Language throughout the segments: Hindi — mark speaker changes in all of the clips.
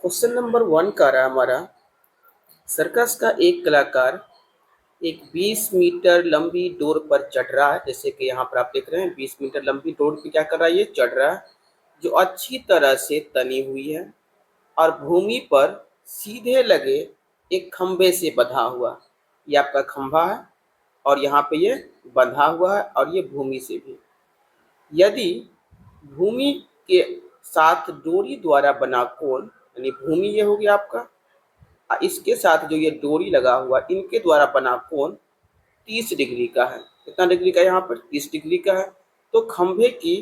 Speaker 1: क्वेश्चन नंबर 1 का रहा हमारा। सर्कस का एक कलाकार एक 20 मीटर लंबी डोर पर चढ़ रहा है। जैसे कि यहाँ पर आप देख रहे हैं 20 मीटर लंबी डोर पे क्या कर रहा है, ये चढ़ रहा है, जो अच्छी तरह से तनी हुई है और भूमि पर सीधे लगे एक खंभे से बंधा हुआ। ये आपका खंभा है और यहाँ पे ये बंधा हुआ है और ये भूमि से भी। यदि भूमि के साथ डोरी द्वारा बना कोण, यानी भूमि ये हो गया आपका, इसके साथ जो ये डोरी लगा हुआ इनके द्वारा बना कोण 30 डिग्री का है। कितना डिग्री का, यहाँ पर 30 डिग्री का है। तो खंभे की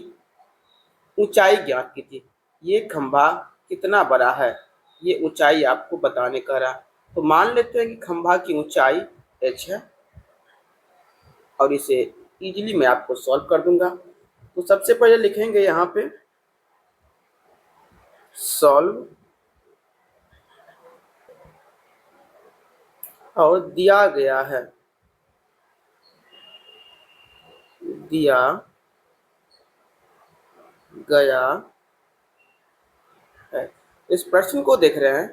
Speaker 1: ऊंचाई ज्ञात कीजिए। ये खंभा कितना बड़ा है, ये ऊंचाई आपको बताने का रहा। तो मान लेते हैं कि खंभा की ऊंचाई h है और इसे इजीली मैं आपको सॉल्व कर दूंगा। तो सबसे पहले लिखेंगे यहाँ पे सॉल्व, और दिया गया है, दिया गया है। इस प्रश्न को देख रहे हैं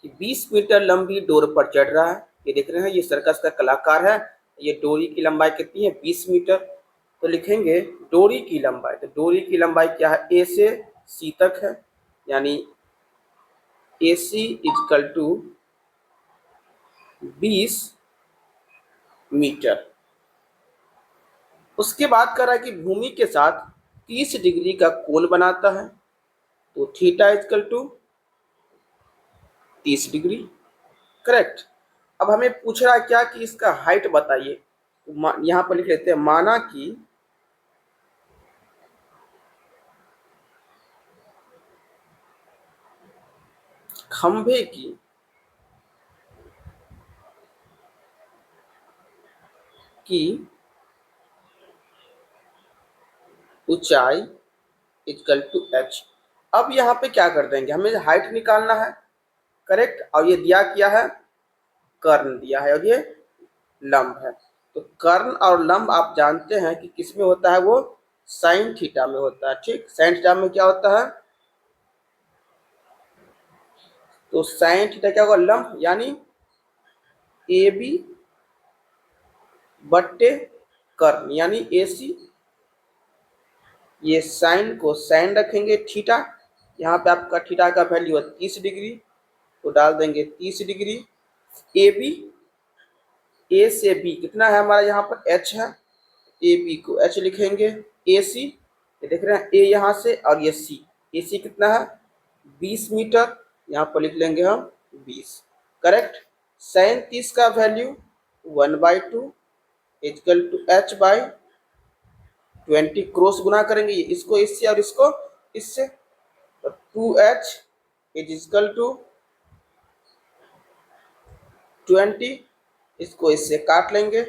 Speaker 1: कि 20 मीटर लंबी डोर पर चढ़ रहा है। ये देख रहे हैं, ये सर्कस का कलाकार है। ये डोरी की लंबाई कितनी है, 20 मीटर। तो लिखेंगे डोरी की लंबाई। तो डोरी की लंबाई क्या है, ए से सी तक है, यानी A C equal to 20 metre. उसके बाद कह रहा है कि भूमि के साथ 30 डिग्री का कोण बनाता है। तो theta is equal to 30 degree, correct. अब हमें पूछ रहा है क्या कि इसका हाइट बताइए। यहाँ पर लिख लेते हैं, माना कि खंभे की ऊंचाई इक्वल टू h। अब यहाँ पे क्या कर देंगे, हमें हाइट निकालना है, करेक्ट। और ये दिया क्या है, कर्ण दिया है और ये लंब है। तो कर्ण और लंब आप जानते हैं कि किस में होता है, वो साइन थीटा में होता है, ठीक। साइन थीटा में क्या होता है, तो साइन थीटा क्या होगा, लंब, यानी ए बी बट्टे कर्ण यानी ए सी। ये साइन को साइन रखेंगे, थीटा, यहाँ पे आपका थीटा का वैल्यू है 30 डिग्री, तो डाल देंगे 30 डिग्री। ए बी, ए से बी कितना है हमारा, यहाँ पर h है, ए बी को h लिखेंगे। ए सी, ये देख रहे हैं ए यहाँ से, और ये सी, ए सी कितना है 20 मीटर, यहाँ पर लिख लेंगे हम 20, करेक्ट। साइन 30 का value 1/2 equal to h by 20, cross गुना करेंगे इसको इससे और इसको इससे, तो 2h इज इक्वल टू 20, इसको इससे काट लेंगे,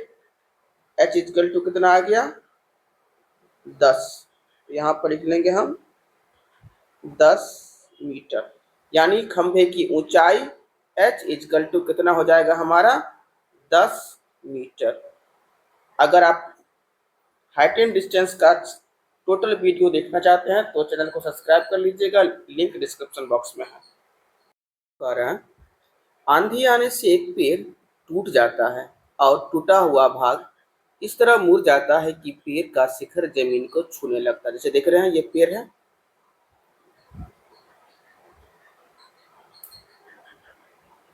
Speaker 1: h इक्वल टू कितना आ गया 10, तो यहाँ पर लिख लेंगे हम 10 मीटर। यानी खंभे की ऊंचाई h इक्वल टू कितना हो जाएगा हमारा 10 मीटर। अगर आप हाइट एंड डिस्टेंस का टोटल वीडियो देखना चाहते हैं तो चैनल को सब्सक्राइब कर लीजिएगा, लिंक डिस्क्रिप्शन बॉक्स में है। आंधी आने से एक पेड़ टूट जाता है और टूटा हुआ भाग इस तरह मुड़ जाता है कि पेड़ का शिखर जमीन को छूने लगता है। जैसे देख रहे हैं ये पेड़ है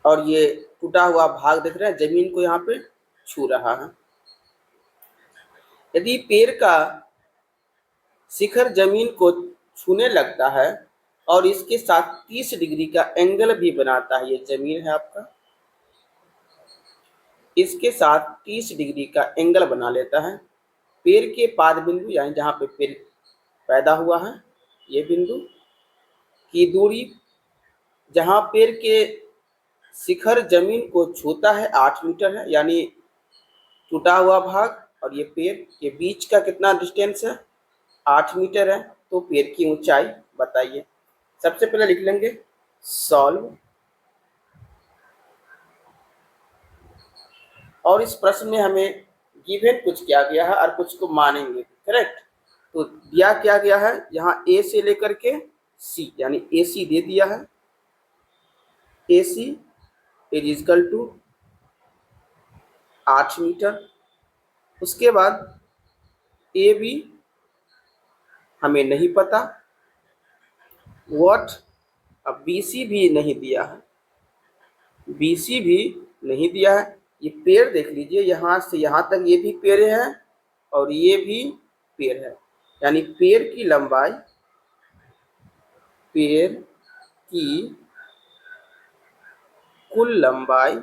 Speaker 1: और ये टूटा हुआ भाग देख रहे हैं जमीन को यहाँ पे छू रहा है। यदि पेड़ का शिखर जमीन को छूने लगता है और इसके साथ 30 डिग्री का एंगल भी बनाता है, ये जमीन है आपका, इसके साथ 30 डिग्री का एंगल बना लेता है, पेड़ के पाद बिंदु यानी जहाँ पे पेड़ पैदा हुआ है ये बिंदु की दूरी, जहाँ पेड़ के शिखर जमीन को छूता है 8 मीटर है, यानी टूटा हुआ भाग और ये पेड़ के बीच का कितना डिस्टेंस है 8 मीटर है। तो पेड़ की ऊंचाई बताइए। सबसे पहले लिख लेंगे सॉल्व, और इस प्रश्न में हमें गिवन कुछ किया गया है और कुछ को मानेंगे, करेक्ट। तो दिया क्या गया है, यहाँ ए से लेकर के सी यानी ए सी दे दिया है, ए C is equal to 8 metre. उसके बाद ए बी हमें नहीं पता, व्हाट, अब बी सी भी नहीं दिया है, बी सी भी नहीं दिया है। ये पेड़ देख लीजिए, यहाँ से यहाँ तक ये भी पेड़ है और ये भी पेड़ है, यानी पेड़ की लंबाई, पेड़ की कुल लंबाई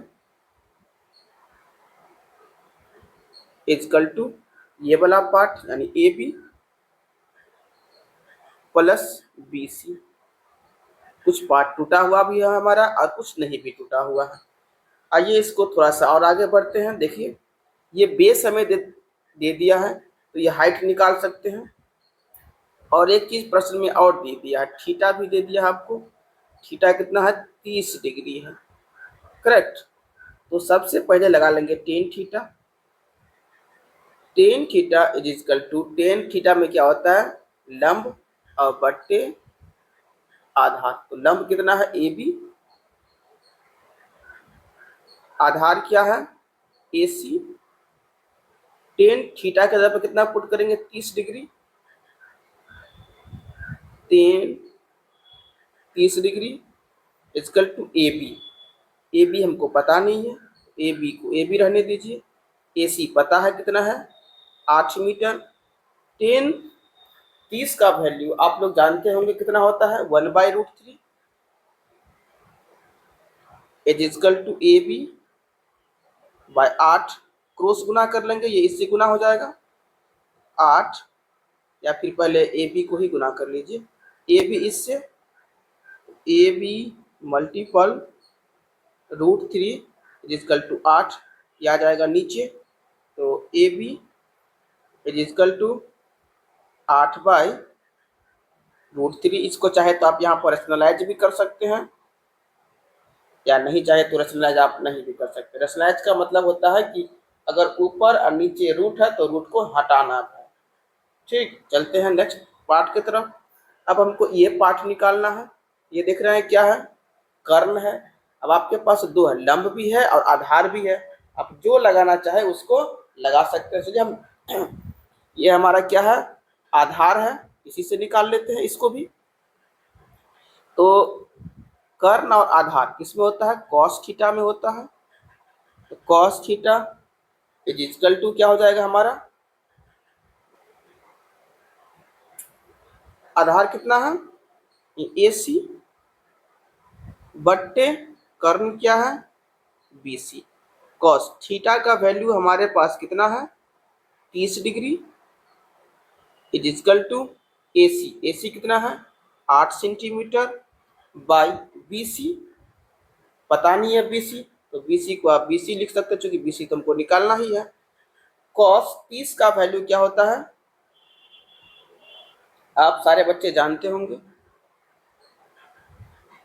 Speaker 1: इक्वल टू ये वाला पार्ट यानी A B plus B C. कुछ पार्ट टूटा हुआ भी है हमारा और कुछ नहीं भी टूटा हुआ है। आइए इसको थोड़ा सा और आगे बढ़ते हैं। देखिए ये बेस हमें दे दिया है, तो ये हाइट निकाल सकते हैं। और एक चीज प्रश्न में और दे दिया है, थीटा भी दे दिया है आपको। थीटा कितना है? 30 डिग्री है, करेक्ट। तो सबसे पहले लगा लेंगे tan theta. Tan theta is equal to, tan theta में क्या होता है? लंब और बट्टे आधार। तो लंब कितना है? ए बी, आधार क्या है? ए सी। टेन थीटा के जगह पर कितना पुट करेंगे? 30 degree. Tan 30 degree equal to A B. A B हमको पता नहीं है, ए बी को ए बी रहने दीजिए। ए सी पता है कितना है? 8 मीटर। टेन 30 का वैल्यू आप लोग जानते होंगे कितना होता है? 1/√3 is equal to A B by 8। Cross गुना कर लेंगे, ये इससे गुना हो जाएगा 8, या फिर पहले ए बी को ही गुना कर लीजिए। ए बी इससे, A B multiple √3 is equal to 8, ये आ जाएगा नीचे। तो A B is equal to 8/√3। इसको चाहे तो आप यहाँ पर रैशनलाइज भी कर सकते हैं, या नहीं चाहे तो रैशनलाइज आप नहीं भी कर सकते। रैशनलाइज का मतलब होता है कि अगर ऊपर और नीचे रूट है तो रूट को हटाना है। ठीक, चलते हैं नेक्स्ट पार्ट की तरफ। अब हमको ये पार्ट निकालना है। ये देख रहे हैं क्या है? कर्ण है। अब आपके पास दो है, लंब भी है और आधार भी है। आप जो लगाना चाहे उसको लगा सकते हैं। इसलिए हम ये हमारा क्या है? आधार है, इसी से निकाल लेते हैं इसको भी। तो कर्ण और आधार किसमें होता है? कॉस थीटा में होता है। तो cos theta is equal to क्या हो जाएगा हमारा? आधार कितना है? ए सी बट्टे कर्ण क्या है? B C. कॉस थीटा का वैल्यू हमारे पास कितना है? 30 degree is equal to A C. A C कितना है? 8 सेंटीमीटर बाई बी सी, पता नहीं है बी सी, तो बी सी को आप बी सी लिख सकते हो, क्योंकि बी सी तो हमको निकालना ही है। कॉस 30 का वैल्यू क्या होता है? आप सारे बच्चे जानते होंगे,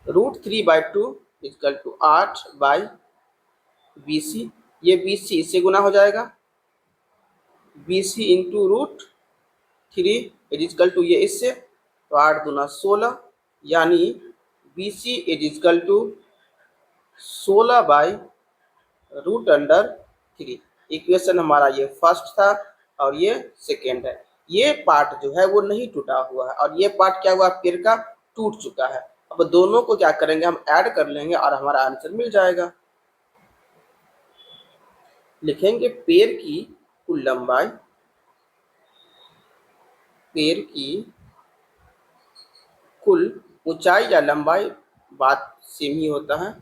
Speaker 1: √3/2 इक्वल टू 8/BC। ये BC इससे गुना हो जाएगा, BC into √3 is equal to ये इससे, तो 8 दूना 16, यानी BC is equal to 16/√3। Equation हमारा ये फर्स्ट था और ये सेकेंड है। ये पार्ट जो है वो नहीं टूटा हुआ है, और ये पार्ट क्या हुआ? पेड़ का टूट चुका है। अब दोनों को क्या करेंगे? हम ऐड कर लेंगे और हमारा आंसर मिल जाएगा। लिखेंगे पेड़ की कुल लंबाई, पेड़ की कुल ऊंचाई या लंबाई, बात सेम ही होता है।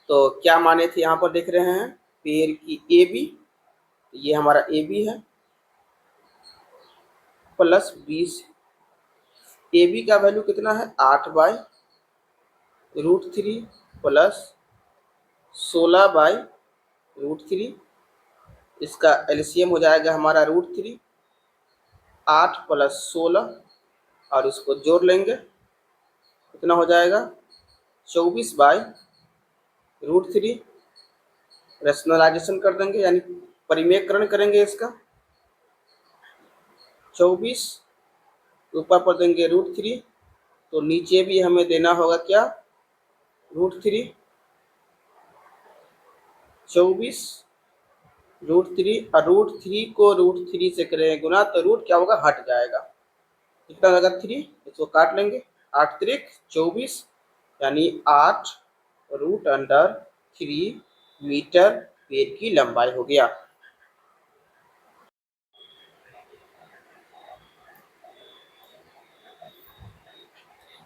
Speaker 1: तो क्या माने थे यहाँ पर देख रहे हैं? पेड़ की ए बी, ये हमारा ए बी है, प्लस 20। ए बी का वैल्यू कितना है? 8/√3 प्लस 16/√3। इसका एलसीएम हो जाएगा हमारा √3, 8 प्लस 16, और इसको जोड़ लेंगे, कितना हो जाएगा? 24/√3। रैशनलाइजेशन कर देंगे, यानी परिमेयकरण करेंगे इसका। 24 ऊपर पर देंगे √3, तो नीचे भी हमें देना होगा क्या? √3। 24 √3 और √3 को √3 से करेंगे गुना तो रूट क्या होगा, हट जाएगा। कितना होगा 3, इसको काट लेंगे, 8 त्रिक 24 यानी 8√3 मीटर पेड़ की लंबाई हो गया।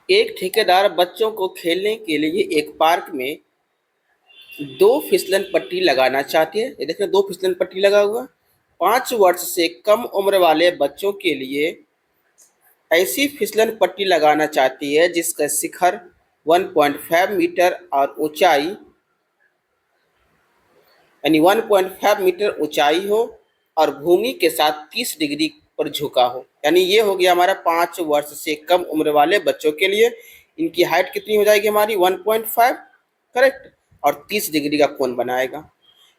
Speaker 1: एक ठेकेदार बच्चों को खेलने के लिए एक पार्क में 2 फिसलन पट्टी लगाना चाहते हैं। ये देखिए 2 फिसलन पट्टी लगा हुआ। 5 वर्ष से कम उम्र वाले बच्चों के लिए ऐसी फिसलन पट्टी लगाना चाहती है जिसका शिखर 1.5 मीटर और ऊंचाई यानी 1.5 मीटर ऊंचाई हो और भूमि के साथ 30 डिग्री पर झुका हो। यानी ये हो गया हमारा 5 वर्ष से कम उम्र वाले बच्चों के लिए। इनकी हाइट कितनी हो जाएगी हमारी 1.5, करेक्ट, और 30 डिग्री का कोण बनाएगा।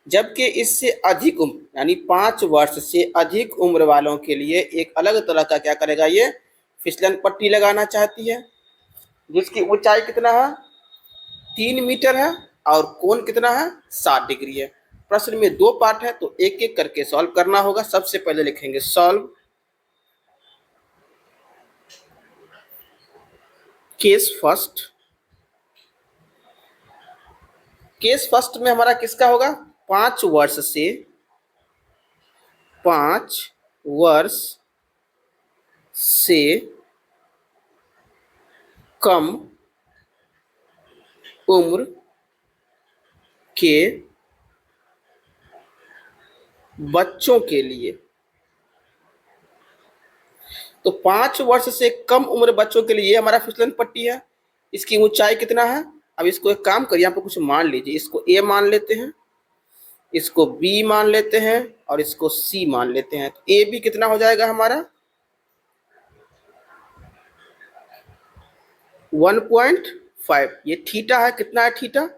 Speaker 1: जबकि इससे अधिक उम्र यानी 5 वर्ष से अधिक उम्र वालों के लिए एक अलग तरह का क्या करेगा, ये फिसलन पट्टी लगाना चाहती है जिसकी ऊंचाई कितना है 3 मीटर है और कोण कितना है 60 डिग्री है। प्रश्न में 2 पार्ट है तो एक एक करके सॉल्व करना होगा। सबसे पहले लिखेंगे solve case first. Case first में हमारा किसका होगा, 5 वर्ष से कम उम्र के बच्चों के लिए। तो 5 वर्ष से कम उम्र बच्चों के लिए हमारा फिसलन पट्टी है। इसकी ऊंचाई कितना है, अब इसको एक काम करिए, यहाँ पर कुछ मान लीजिए। इसको ए मान लेते हैं, इसको बी मान लेते हैं और इसको सी मान लेते हैं। तो ए बी कितना हो जाएगा हमारा 1.5। ये थीटा है, कितना है थीटा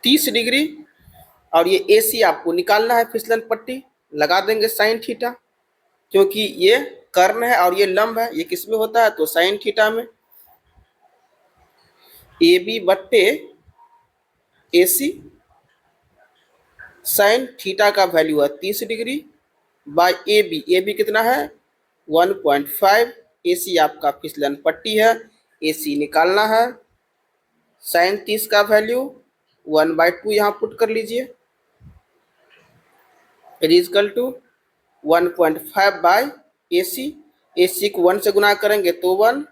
Speaker 1: 30 डिग्री। और ये ए सी आपको निकालना है फिसलन पट्टी, लगा देंगे साइन थीटा, क्योंकि ये कर्ण है और ये लंब है, ये किस में होता है तो साइन थीटा में। ए बी बट्टे ए सी, साइन थीटा का वैल्यू है 30 डिग्री बाय ए बी कितना है 1.5। ए सी आपका फिसलन पट्टी है, ए सी निकालना है, साइन 30 का वैल्यू 1/2 यहाँ पुट कर लीजिए, it is equal to 1.5 by A C को 1 से गुना करेंगे तो 1,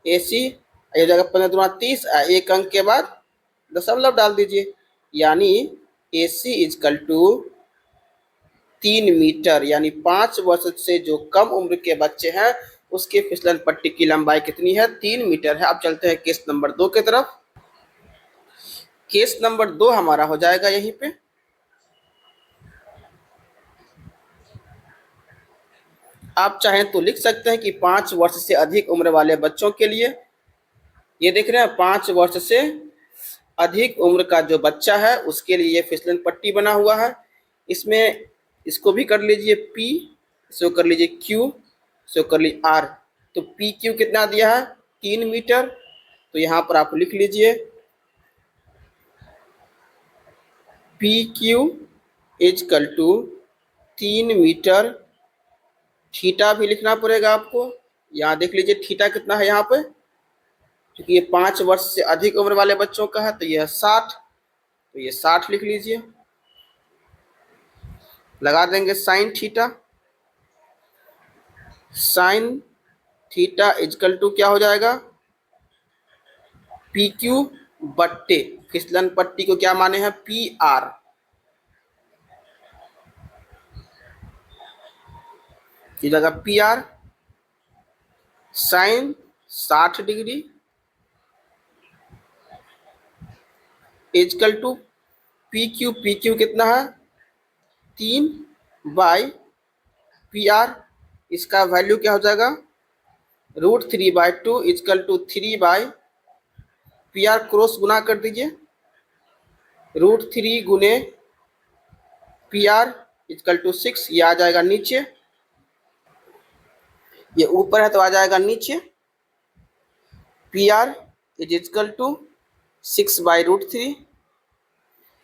Speaker 1: ए सी एक जगह 15×30, एक अंक के बाद दशमलव डाल दीजिए, यानी A C equal to 3 metre. यानी 5 वर्ष से जो कम उम्र के बच्चे हैं उसके फिसलन पट्टी की लंबाई कितनी है 3 मीटर है। अब चलते हैं केस नंबर 2 की तरफ। केस नंबर 2 हमारा हो जाएगा यहीं पे। आप चाहें तो लिख सकते हैं कि 5 वर्ष से अधिक उम्र वाले बच्चों के लिए, ये देख रहे हैं 5 वर्ष से अधिक उम्र का जो बच्चा है उसके लिए ये फिसलन पट्टी बना हुआ है। इसमें इसको भी कर लीजिए P, इसको कर लीजिए Q, इसको कर लीजिए R। तो पी क्यू कितना दिया है 3 मीटर, तो यहाँ पर आप लिख लीजिए P Q equal to 3 metre. Theta भी लिखना पड़ेगा आपको, यहाँ देख लीजिए थीटा कितना है यहाँ पे, क्योंकि ये 5 वर्ष से अधिक उम्र वाले बच्चों का है तो यह 60, तो ये 60 लिख लीजिए, लगा देंगे sine theta. Sine theta is equal to क्या हो जाएगा पी क्यू बट्टे फिसलन पट्टी को क्या माने हैं पी आर, की जगह P R sine 60 degree is equal to P Q कितना है 3 बाई पी आर, इसका वैल्यू क्या हो जाएगा √3/2 equal to 3 by P R, cross गुना कर दीजिए, √3 गुने पी आर इजकल टू 6, ये आ जाएगा नीचे, ये ऊपर है तो आ जाएगा नीचे। P R is is equal to 6/√3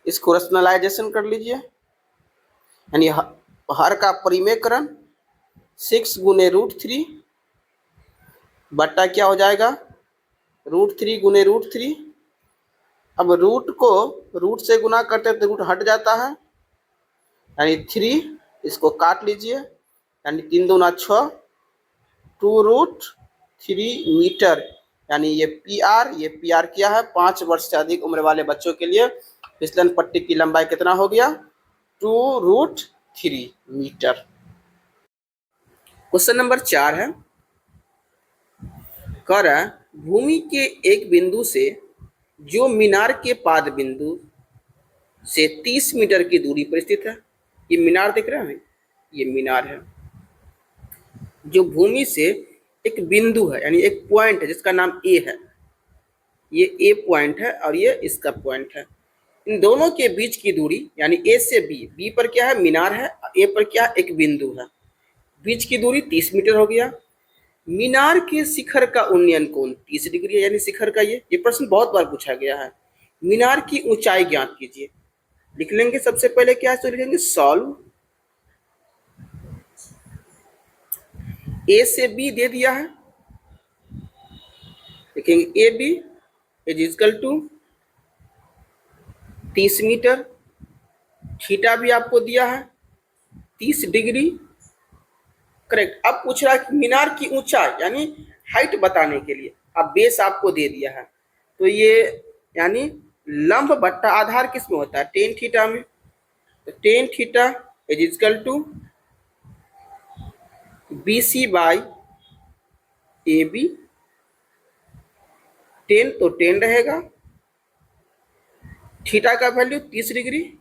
Speaker 1: इसको रैशनलाइजेशन कर लीजिए, यानी हर का परिमेयकरण 6 गुने √3 बट्टा क्या हो जाएगा √3 गुने √3। अब रूट को रूट से गुना करते हैं तो रूट हट जाता है, यानी 3, इसको काट लीजिए, यानी 3 दूना 6, 2√3 मीटर, यानी ये पी आर क्या है 5 वर्ष से अधिक उम्र वाले बच्चों के लिए फिसलन पट्टी की लंबाई कितना हो गया 2√3 मीटर। क्वेश्चन नंबर 4 है, कह रहा है भूमि के एक बिंदु से जो मीनार के पाद बिंदु से 30 मीटर की दूरी पर स्थित है, ये मीनार दिख रहा है, ये मीनार है, जो भूमि से एक बिंदु है यानी एक पॉइंट है जिसका नाम ए है, ये ए पॉइंट है और ये इसका पॉइंट है, इन दोनों के बीच की दूरी यानी ए से बी पर क्या है मीनार है, ए पर क्या एक बिंदु है, बीच की दूरी 30 मीटर हो गया। मीनार के शिखर का उन्नयन कोण 30 डिग्री है, यानी शिखर का ये प्रश्न बहुत बार पूछा गया है। मीनार की ऊंचाई ज्ञात कीजिए, लिख लेंगे सबसे पहले क्या है तो लिखेंगे सॉल्व, ए से बी दे दिया है, लिखेंगे A B is equal to 30 metre, theta भी आपको दिया है 30 डिग्री, करेक्ट। अब पूछ रहा है कि मीनार की ऊंचाई यानी हाइट बताने के लिए, अब बेस आपको दे दिया है, तो ये यानी लंब बट्टा आधार किस में होता है टेन थीटा में, तो tan theta is equal to BC by AB, tan तो 10 रहेगा, थीटा का वैल्यू 30 डिग्री,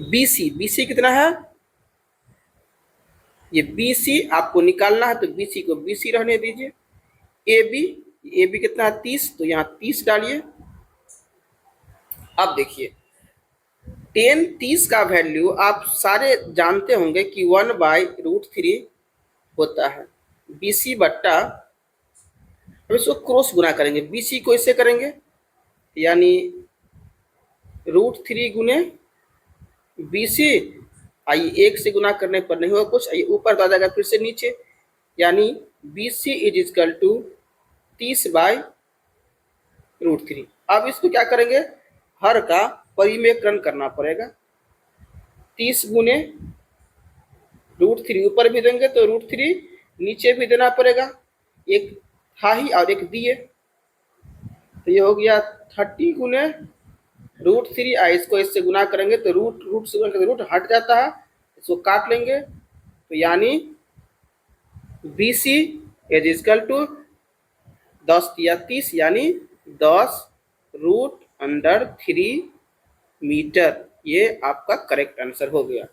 Speaker 1: BC कितना है, ये BC आपको निकालना है तो BC को BC रहने दीजिए, AB कितना है 30, तो यहाँ 30 डालिए। अब देखिए 10-30 का वैल्यू आप सारे जानते होंगे कि 1/√3 होता है BC बट्टा, अब इसको क्रॉस गुना करेंगे, BC को इससे करेंगे यानी √3 गुने BC, आइए 1 से गुना करने पर नहीं होगा कुछ, आइए ऊपर तो आ जाएगा फिर से नीचे, यानी BC इज इक्वल टू 30/√3। अब इसको क्या करेंगे हर का परिमेयकरण करना पड़ेगा, 30 गुने √3 ऊपर भी देंगे तो √3 नीचे भी देना पड़ेगा, एक था ही और एक दिए, तो ये हो गया 30 गुने √3, इसको इससे गुना करेंगे तो रूट से गुना रूट हट जाता है, इसको काट लेंगे, तो यानी BC इज इक्वल टू 10 या 30 यानी 10√3 मीटर, ये आपका करेक्ट आंसर हो गया।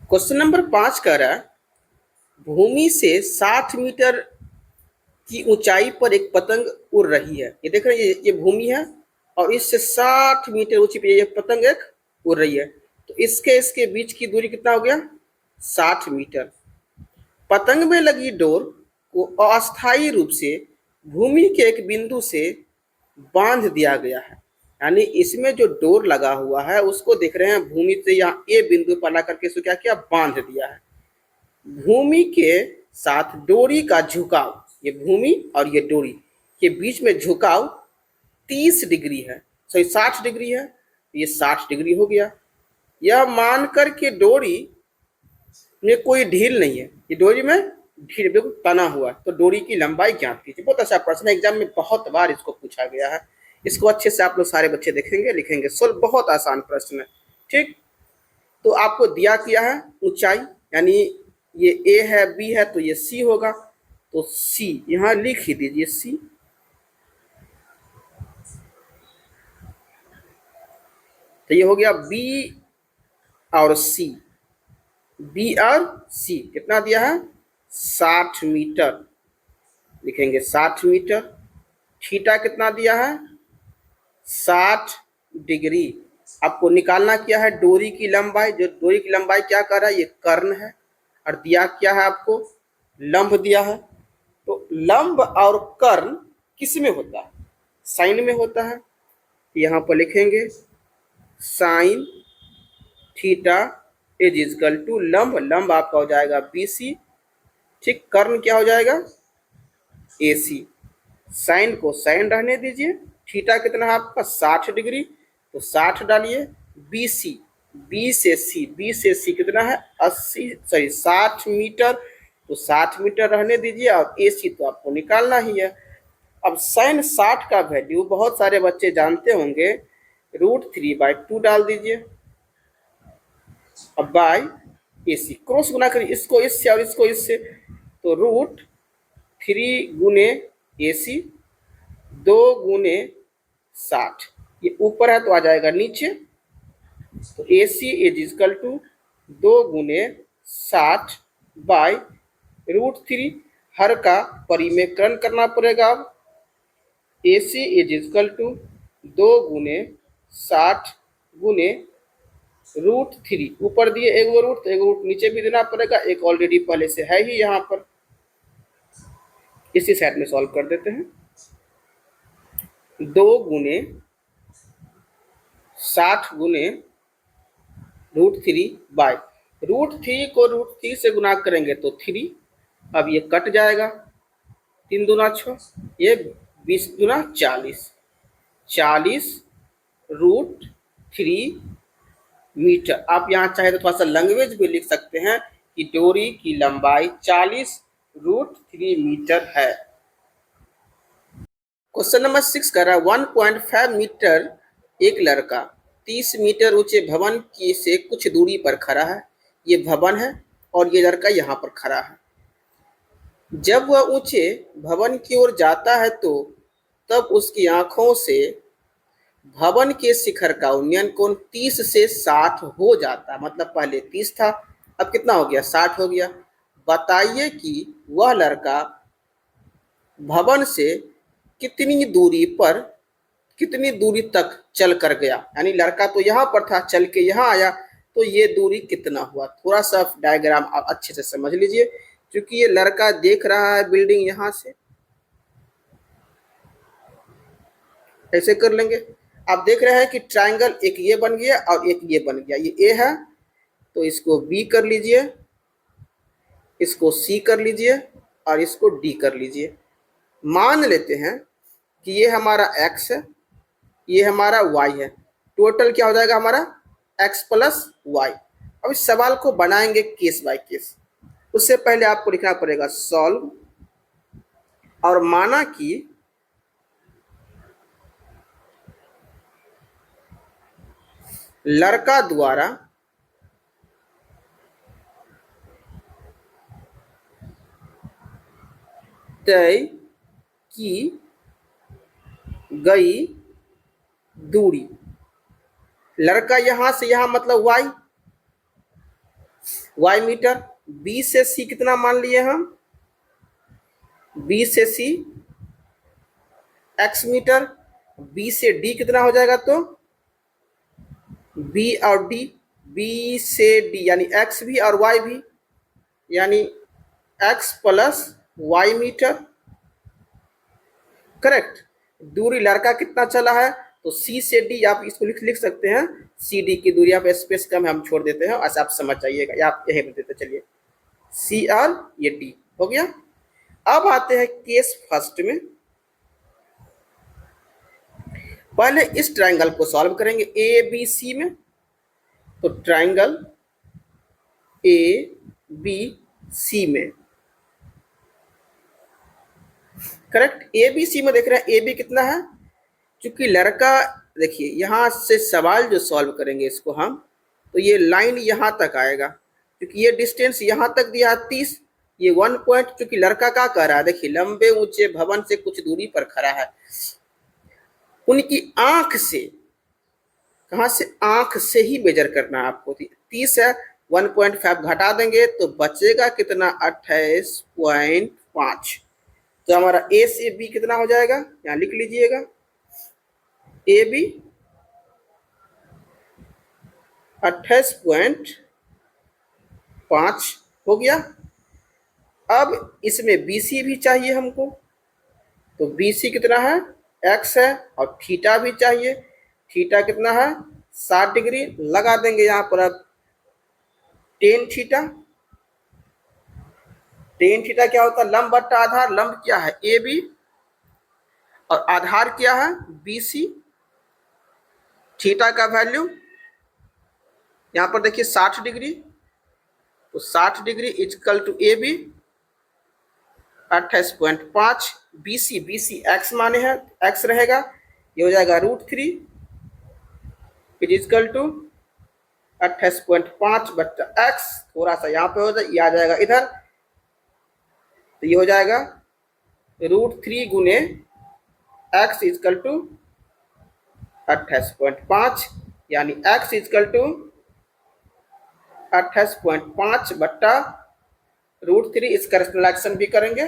Speaker 1: क्वेश्चन नंबर 5 कह रहा है भूमि से 60 मीटर की ऊंचाई पर एक पतंग उड़ रही है, ये देख रहे हैं ये भूमि है और इससे 60 मीटर ऊंची पे ये पतंग एक उड़ रही है, तो इसके बीच की दूरी कितना हो गया 60 मीटर। पतंग में लगी डोर को अस्थायी रूप से भूमि के एक बिंदु से बांध दिया गया है, यानी इसमें जो डोर लगा हुआ है उसको देख रहे हैं भूमि से यहाँ ए बिंदु पर ला करके इसको क्या किया बांध दिया है। भूमि के साथ डोरी का झुकाव, ये भूमि और ये डोरी के बीच में झुकाव 30 डिग्री है, सॉरी 60 डिग्री है, ये 60 डिग्री हो गया। यह मानकर के डोरी में कोई ढील नहीं है, ये डोरी में ढील बिल्कुल तना हुआ, तो डोरी की लंबाई ज्ञात कीजिए। बहुत अच्छा प्रश्न है, एग्जाम में बहुत बार इसको पूछा गया है, इसको अच्छे से आप लोग सारे बच्चे देखेंगे लिखेंगे, सोल्व बहुत आसान प्रश्न है। ठीक, तो आपको दिया किया है ऊंचाई, यानी ये ए है बी है तो ये सी होगा, तो सी यहाँ लिख ही दीजिए सी, तो ये हो गया बी और सी, बी और सी कितना दिया है 60 मीटर, लिखेंगे 60 मीटर। थीटा कितना दिया है 60 डिग्री। आपको निकालना क्या है डोरी की लंबाई, जो डोरी की लंबाई क्या कर रहा है ये कर्ण है, और दिया क्या है आपको लंब दिया है, तो लंब और कर्ण किस में होता है साइन में होता है, यहाँ पर लिखेंगे sine theta is equal to लंब, लंब आपका हो जाएगा BC, ठीक, कर्ण क्या हो जाएगा AC। साइन को साइन रहने दीजिए, थीटा कितना है आपका 60 डिग्री, तो 60 डालिए। BC, बी से सी कितना है 60 मीटर, तो 60 मीटर रहने दीजिए, और AC तो आपको निकालना ही है। अब साइन 60 का वैल्यू बहुत सारे बच्चे जानते होंगे, √3/2 डाल दीजिए। अब बाय AC क्रॉस गुना करिए, इसको इससे और इसको इससे, तो √3 गुने AC 2 गुने 60, ये ऊपर है तो आ जाएगा नीचे, तो AC इज इक्वल टू 2 गुने 60 बाय √3, हर का परिमेयकरण करना पड़ेगा। अब AC इज इक्वल टू 2 गुने 60 गुने √3, ऊपर दिए एक रूट तो एक रूट नीचे भी देना पड़ेगा, एक ऑलरेडी पहले से है ही यहाँ पर, इसी साइड में सॉल्व कर देते हैं। 2 गुने 60 गुने √3 बाय √3 को √3 से गुना करेंगे तो 3, अब ये कट जाएगा, 3 दूना 6, ये 20 दूना 40, 40 √3 मीटर। आप यहाँ चाहे तो थोड़ा सा लैंग्वेज भी लिख सकते हैं कि डोरी की लंबाई 40 √3 मीटर है। क्वेश्चन नंबर 6 कर रहा है 1.5 मीटर एक लड़का 30 मीटर ऊंचे भवन की से कुछ दूरी पर खड़ा है, ये भवन है और ये लड़का यहाँ पर खड़ा है। जब वह ऊंचे भवन की ओर जाता है तो तब उसकी आंखों से भवन के शिखर का उन्नयन कोण 30 से 60 हो जाता है, मतलब पहले 30 था, अब कितना हो गया 60 हो गया। बताइए कि वह लड़का भवन से कितनी दूरी तक चल कर गया, यानी लड़का तो यहाँ पर था, चल के यहाँ आया, तो ये दूरी कितना हुआ। थोड़ा सा डायग्राम आप अच्छे से समझ लीजिए, क्योंकि ये लड़का देख रहा है बिल्डिंग यहाँ से, ऐसे कर लेंगे। आप देख रहे हैं कि ट्रायंगल एक ये बन गया और एक ये बन गया, ये ए है तो इसको बी कर लीजिए, इसको सी कर लीजिए और इसको डी कर लीजिए। मान लेते हैं कि ये हमारा एक्स है, ये हमारा वाई है, टोटल क्या हो जाएगा हमारा एक्स प्लस वाई। अब इस सवाल को बनाएंगे केस बाय केस, उससे पहले आपको लिखना पड़ेगा सॉल्व, और माना कि लड़का द्वारा तय की गई दूरी, लड़का यहां से यहां मतलब वाई मीटर, बी से सी कितना मान लिए हम, बी से सी एक्स मीटर, बी से डी कितना हो जाएगा, तो बी और डी, बी से डी यानी एक्स भी और वाई भी, यानी X plus Y metre, correct. दूरी लड़का कितना चला है, तो सी से डी आप इसको लिख सकते हैं, सी डी की दूरी, आप स्पेस कम है हम छोड़ देते हैं, ऐसा आप समझ जाइएगा, या आप यही देते चलिए सी और ये डी हो गया। अब आते हैं केस फर्स्ट में, पहले इस ट्रायंगल को सॉल्व करेंगे ए बी सी में, तो ट्रायंगल ए बी सी में, करेक्ट। ए बी सी में देख रहे हैं ए बी कितना है, क्योंकि लड़का देखिए यहां से सवाल जो सॉल्व करेंगे इसको हम, तो ये लाइन यहां तक आएगा, क्योंकि ये डिस्टेंस यहां तक दिया 30, ये 1 पॉइंट, क्योंकि लड़का क्या कह रहा है, देखिए लंबे ऊंचे भवन से कुछ दूरी पर खड़ा है, उनकी आंख से, कहां से, आंख से ही मेजर करना है आपको, 30 है 1.5 घटा देंगे तो बचेगा कितना 28.5, तो हमारा ए से बी कितना हो जाएगा, यहाँ लिख लीजिएगा ए बी 28.5 हो गया। अब इसमें BC भी चाहिए हमको, तो BC कितना है, x है और थीटा भी चाहिए, थीटा कितना है 60 डिग्री। लगा देंगे यहाँ पर अब टेन थीटा। टेन थीटा क्या होता है लंब बट्टा आधार। लंब क्या है ए बी और आधार क्या है बी सी। थीटा का वैल्यू यहाँ पर देखिए 60 डिग्री, तो 60 degree is equal to A B 28.5। B C X माने हैं, एक्स रहेगा, ये हो जाएगा √3 इजकल टू 28.5 बट्टा एक्स। थोड़ा सा यहाँ पे हो जाए, ये आ जाएगा इधर, तो ये हो जाएगा √3 गुने एक्स इजकल टू 28.5, यानी एक्स इजकल टू 28.5 बट्टा √3। इसका रिलेक्शन भी करेंगे,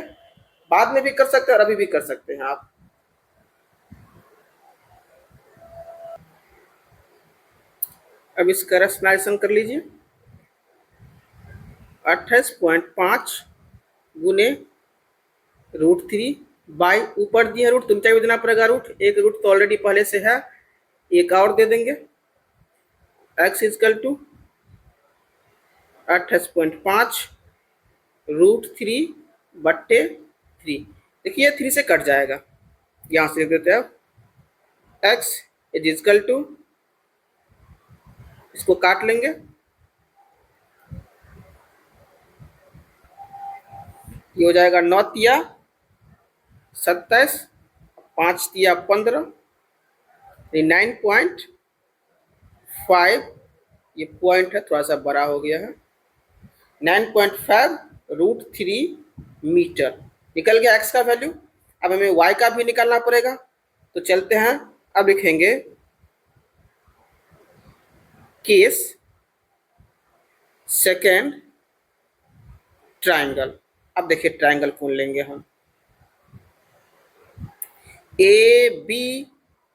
Speaker 1: बाद में भी कर सकते हैं और अभी भी कर सकते हैं आप। अब इसका रैशनलाइजेशन कर लीजिए। 28.5 गुने √3 बाई ऊपर दिए रूट, तुमचा भी देना पड़ेगा रूट। एक रूट तो ऑलरेडी पहले से है, एक और दे देंगे। एक्स इजकल टू 28.5 √3 बट्टे 3। देखिए 3 से कट जाएगा, यहाँ से देते हैं एक्स इजकल टू, इसको काट लेंगे, ये हो जाएगा 9 तिया 27, 5 तिया 15, 9.5, ये पॉइंट है थोड़ा सा बड़ा हो गया है, 9.5 √3 मीटर। निकल गया एक्स का वैल्यू। अब हमें वाई का भी निकालना पड़ेगा, तो चलते हैं। अब लिखेंगे केस सेकेंड ट्राइंगल। अब देखिए ट्राइंगल कौन लेंगे हम, ए बी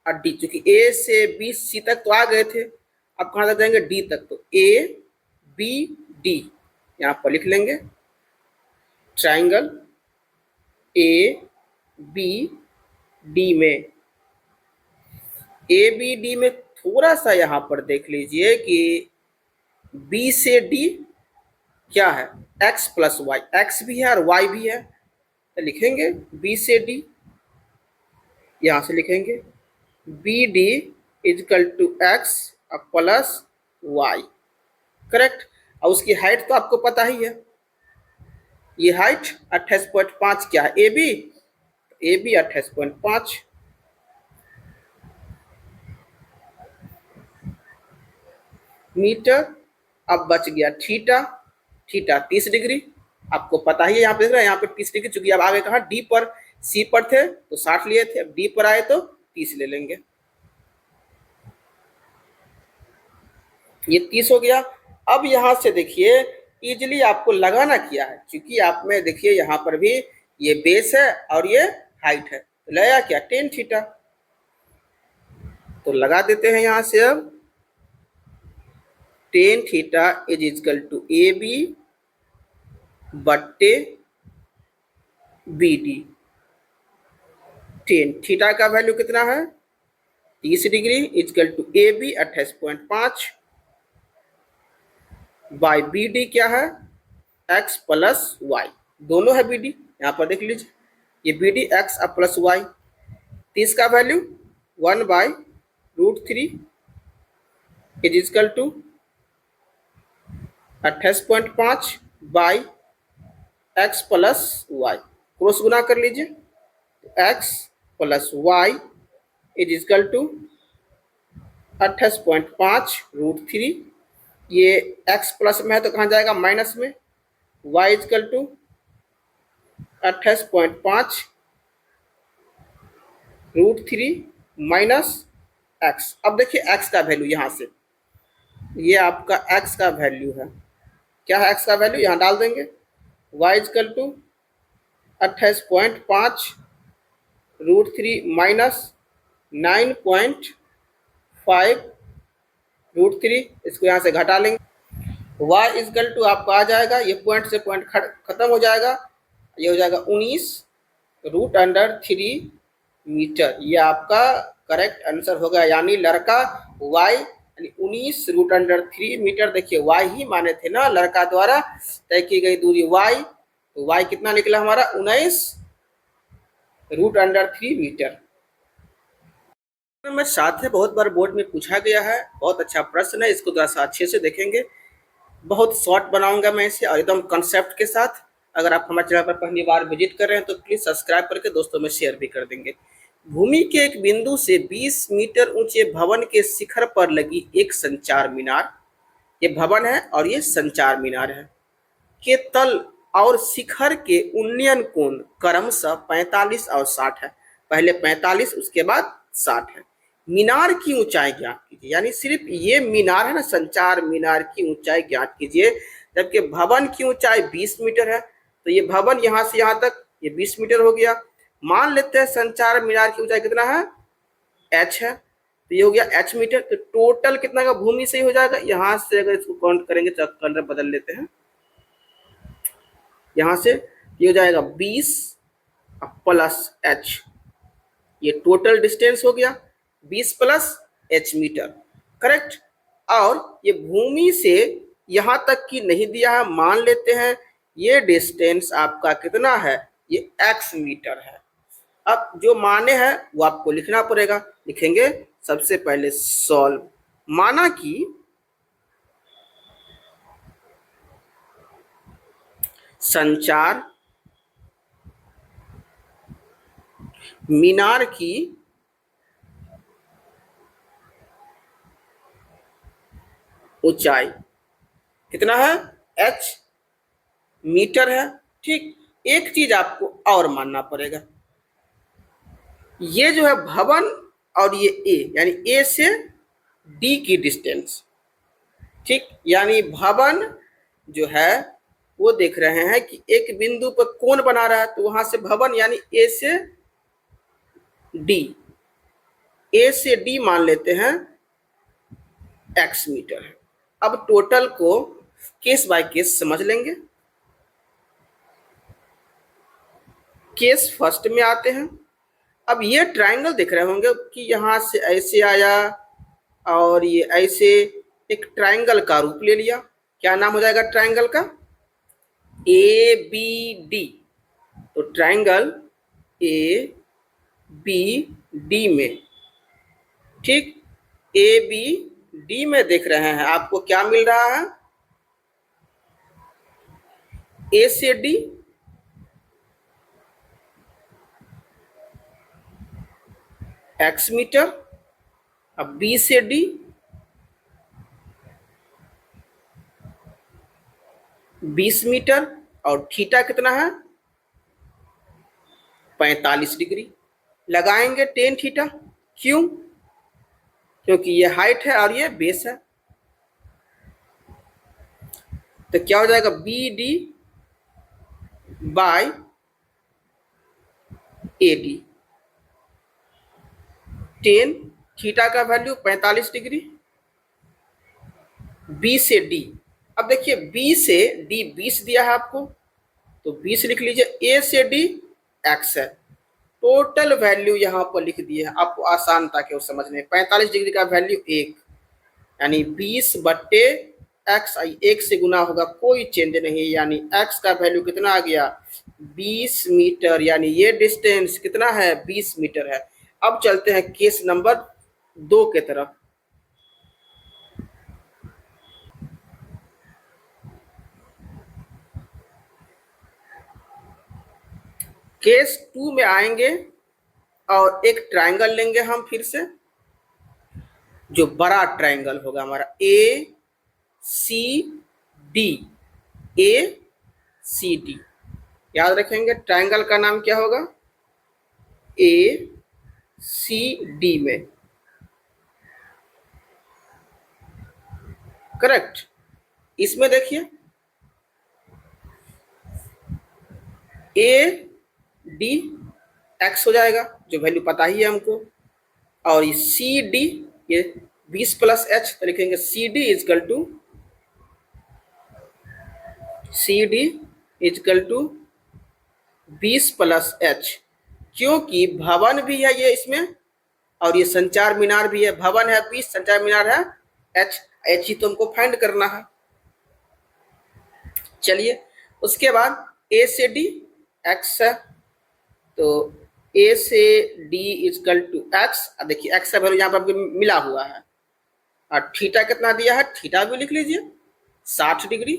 Speaker 1: और डी। चूंकि ए से बी सी तक तो आ गए थे, अब कहाँ तक जाएंगे डी तक, तो ए बी डी यहाँ पर लिख लेंगे। ट्राइंगल ए बी डी में, ए बी डी में थोड़ा सा यहाँ पर देख लीजिए कि बी से डी क्या है x प्लस वाई, एक्स भी है और y भी है, तो लिखेंगे b से d, यहां से लिखेंगे B D is equal to x plus Y. Correct. और उसकी हाइट तो आपको पता ही है, ये हाइट 28.5 क्या है ए बी 28.5 मीटर। अब बच गया थीटा 30 डिग्री, आपको पता ही है, यहाँ पे देख रहे हैं यहाँ पे 30 डिग्री। चूंकि अब आगे कहा डी पर सी पर थे तो 60 लिए थे, अब डी पर आए तो 30 ले लेंगे, ये 30 हो गया। अब यहां से देखिए इजिली आपको लगाना क्या है, क्योंकि आप में देखिए यहाँ पर भी ये बेस है और ये हाइट है, तो लगाया क्या टेन थीटा, तो लगा देते हैं यहां से। अब tan theta is is equal to A B बट्टे बी डी। टेन थीटा का वैल्यू कितना है 30 degree is equal to A B 28.5 by B D क्या है एक्स प्लस वाई, दोनों है बी डी, यहाँ पर देख लीजिए ये B D x plus Y. 30 का value 1/√3 is is equal to 28.5 by X plus Y, cross गुना कर लीजिए, X plus Y is is equal to 28.5 √3। ये x प्लस में है तो कहाँ जाएगा माइनस में, y equal to 28.5 √3 minus x। अब देखिए x का वैल्यू यहाँ से, ये आपका x का वैल्यू है, क्या है x का वैल्यू यहाँ डाल देंगे, y इजकल टू 28.5 √3 माइनस 9.5 √3, इसको यहाँ से घटा लेंगे। y इजकल टू आपका आ जाएगा, ये पॉइंट से पॉइंट खत्म हो जाएगा, ये हो जाएगा 19 √3 मीटर। ये आपका करेक्ट आंसर होगा, यानी लड़का y यानी 19√3 मीटर। देखिए y ही माने थे ना, लड़का द्वारा तय की गई दूरी y, तो y कितना निकला हमारा 19√3 मीटर। नंबर 7 है, बहुत बार बोर्ड में पूछा गया है, बहुत अच्छा प्रश्न है, इसको थोड़ा सा अच्छे से देखेंगे। बहुत शॉर्ट बनाऊंगा मैं इसे और एकदम कंसेप्ट के साथ। अगर आप हमारे चैनल पर पहली बार विजिट कर रहे हैं तो प्लीज सब्सक्राइब करके दोस्तों में शेयर भी कर देंगे। भूमि के एक बिंदु से 20 मीटर ऊंचे भवन के शिखर पर लगी एक संचार मीनार, ये भवन है और ये संचार मीनार है, के तल और शिखर के उन्नयन कोण क्रमशः 45 और 60 है। पहले 45 उसके बाद 60 है। मीनार की ऊंचाई ज्ञात कीजिए, यानी सिर्फ ये मीनार है ना, संचार मीनार की ऊंचाई ज्ञात कीजिए, जबकि भवन की ऊंचाई 20 मीटर है। तो ये भवन यहां से यहां तक ये 20 मीटर हो गया। मान लेते हैं संचार मीनार की ऊंचाई कितना है, h है, तो ये हो गया h मीटर। तो टोटल कितना का भूमि से ही हो जाएगा, यहां से अगर इसको काउंट करेंगे तो कलर बदल लेते हैं, यहां से ये हो जाएगा 20 प्लस h, ये टोटल डिस्टेंस हो गया 20 प्लस h मीटर, करेक्ट। और ये भूमि से यहां तक की नहीं दिया है, मान लेते हैं ये डिस्टेंस आपका कितना है, ये x मीटर है। अब जो माने हैं वो आपको लिखना पड़ेगा, लिखेंगे सबसे पहले सॉल्व। माना कि संचार मीनार की ऊंचाई कितना है, h मीटर है। ठीक, एक चीज आपको और मानना पड़ेगा, ये जो है भवन और ये a, यानी a से d की डिस्टेंस, ठीक, यानी भवन जो है वो देख रहे हैं कि एक बिंदु पर कोण बना रहा है, तो वहां से भवन यानी a से d, a से d मान लेते हैं x मीटर है। अब टोटल को केस बाय केस समझ लेंगे। केस फर्स्ट में आते हैं। अब ये ट्रायंगल देख रहे होंगे कि यहां से ऐसे आया और ये ऐसे एक ट्रायंगल का रूप ले लिया। क्या नाम हो जाएगा ट्रायंगल का, ए बी डी। तो ट्रायंगल ए बी डी में, ठीक, ए बी डी में देख रहे हैं आपको क्या मिल रहा है, ए से डी, x मीटर, अब b से d, बीस मीटर, और थीटा कितना है 45 डिग्री। लगाएंगे टेन थीटा, क्यों, क्योंकि ये हाइट है और ये बेस है। तो क्या हो जाएगा B D by A D, tan theta का वैल्यू 45 डिग्री, बी से डी। अब देखिए बी से डी 20 दिया है आपको, तो 20 लिख लीजिए, ए से डी x है, टोटल वैल्यू यहां पर लिख दिए है आपको आसानता के समझने। 45 डिग्री का वैल्यू 1, यानी 20 बट्टे x, एक से गुना होगा कोई चेंज नहीं, यानी x का वैल्यू कितना आ गया 20 मीटर, यानी ये डिस्टेंस कितना है 20 मीटर है। अब चलते हैं केस नंबर 2 के तरफ। केस 2 में आएंगे और एक ट्रायंगल लेंगे हम फिर से, जो बड़ा ट्रायंगल होगा हमारा ए सी डी, ए सी डी, याद रखेंगे ट्रायंगल का नाम क्या होगा ए सी डी में, करेक्ट। इसमें देखिए ए डी एक्स हो जाएगा, जो वैल्यू पता ही है हमको, और ये सी डी ये 20 प्लस एच, तो लिखेंगे C D is equal to, C D is equal to 20 plus H, क्योंकि भवन भी है ये इसमें और ये संचार मीनार भी है, भवन है 20, संचार मीनार है h, h ही तो हमको फाइंड करना है। चलिए उसके बाद a से d x है, तो a से d इजकल टू x। देखिए x का वैल्यू यहाँ पर आपको मिला हुआ है, और थीटा कितना दिया है, थीटा भी लिख लीजिए 60 डिग्री।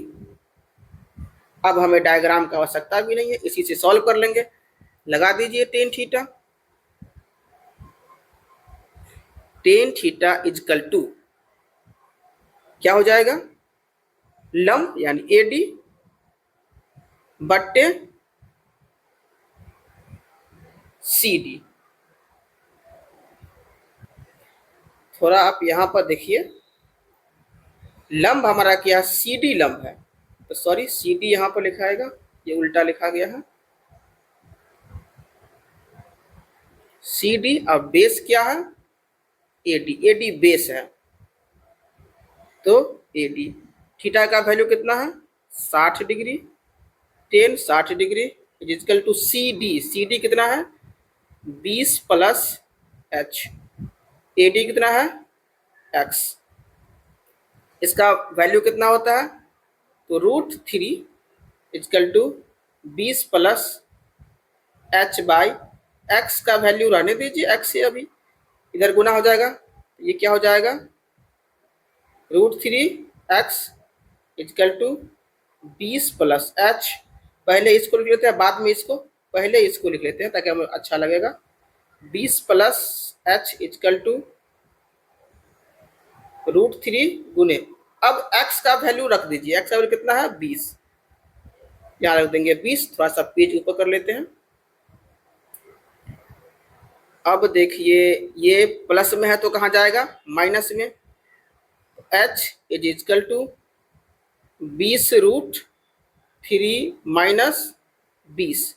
Speaker 1: अब हमें डायग्राम का आवश्यकता भी नहीं है, इसी से सॉल्व कर लेंगे। लगा दीजिए tan theta, tan theta is equal to क्या हो जाएगा, लंब यानी ए डी बट्टे सी डी। थोड़ा आप यहां पर देखिए, लंब हमारा क्या, सी डी लंब है, तो सॉरी सी डी यहां पर लिखाएगा, ये उल्टा लिखा गया है, सी डी। अब बेस क्या है, A D, A D base है, तो ए डी थीटा का वैल्यू कितना है 60 degree, tan 60 degree equal to C D, C D कितना है 20 प्लस एच, ए डी कितना है एक्स। इसका वैल्यू कितना होता है, तो √3 equal to 20 plus H by X का वैल्यू रहने दीजिए, एक्स से अभी इधर गुना हो जाएगा, ये क्या हो जाएगा √3 X equal to 20 plus H. पहले इसको लिख लेते हैं, बाद में इसको, पहले इसको लिख लेते हैं ताकि हमें अच्छा लगेगा। 20 प्लस एच इजकल टू √3 गुने, अब x का वैल्यू रख दीजिए, x का वैल्यू कितना है 20, यहाँ रख देंगे 20। थोड़ा सा पेज ऊपर कर लेते हैं। अब देखिए ये प्लस में है तो कहाँ जाएगा, माइनस में, h is is equal to 20√3 minus 20,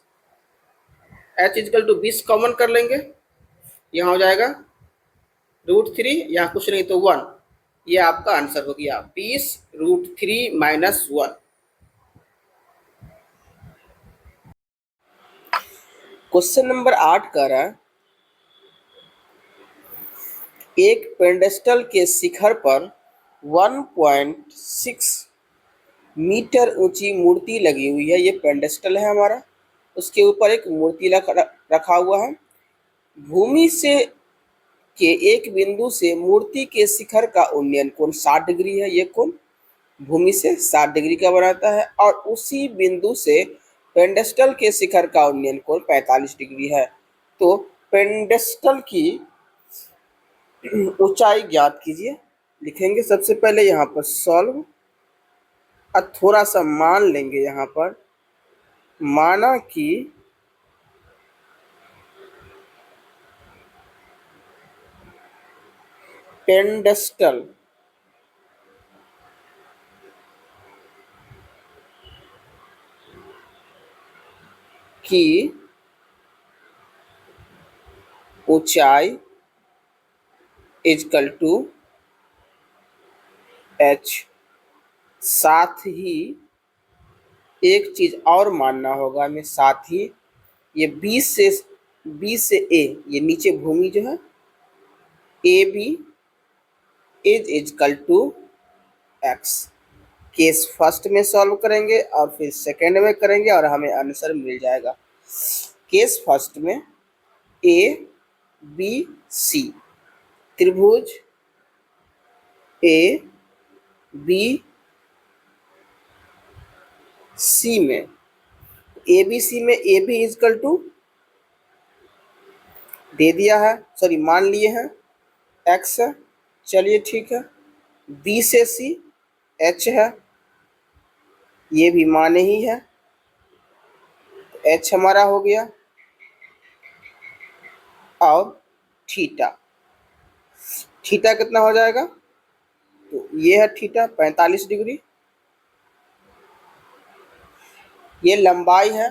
Speaker 1: h equal to 20 common कर लेंगे, यहाँ हो जाएगा √3, यहाँ कुछ नहीं तो 1, ये आपका आंसर हो गया 20√3 माइनस 1। क्वेश्चन नंबर 8 कह रहा है, एक पेडेस्टल के शिखर पर 1.6 मीटर ऊंची मूर्ति लगी हुई है, ये पेडेस्टल है हमारा, उसके ऊपर एक मूर्ति रखा हुआ है। भूमि से के एक बिंदु से मूर्ति के शिखर का उन्नयन कोण 60 डिग्री है, ये कोण भूमि से 60 डिग्री का बनाता है, और उसी बिंदु से पेडेस्टल के शिखर का उन्नयन कोण 45 डिग्री है। तो पेडेस्टल की ऊंचाई ज्ञात कीजिए। लिखेंगे सबसे पहले यहाँ पर सॉल्व, और थोड़ा सा मान लेंगे यहाँ पर, माना कि पेडेस्टल की ऊंचाई इजकल टू h। साथ ही एक चीज और मानना होगा हमें, साथ ही ये B से A, ये नीचे भूमि जो है, A B is is equal to x। Case first में सॉल्व करेंगे और फिर सेकेंड में करेंगे और हमें आंसर मिल जाएगा। केस फर्स्ट में ए बी सी, त्रिभुज ए बी सी में, ए बी सी में ए बी इजकल टू दे दिया है, सॉरी मान लिए हैं x है, चलिए ठीक है। बी से सी h है, ये भी माने ही है, h हमारा हो गया, और थीटा, थीटा कितना हो जाएगा, तो ये है थीटा 45 डिग्री, ये लंबाई है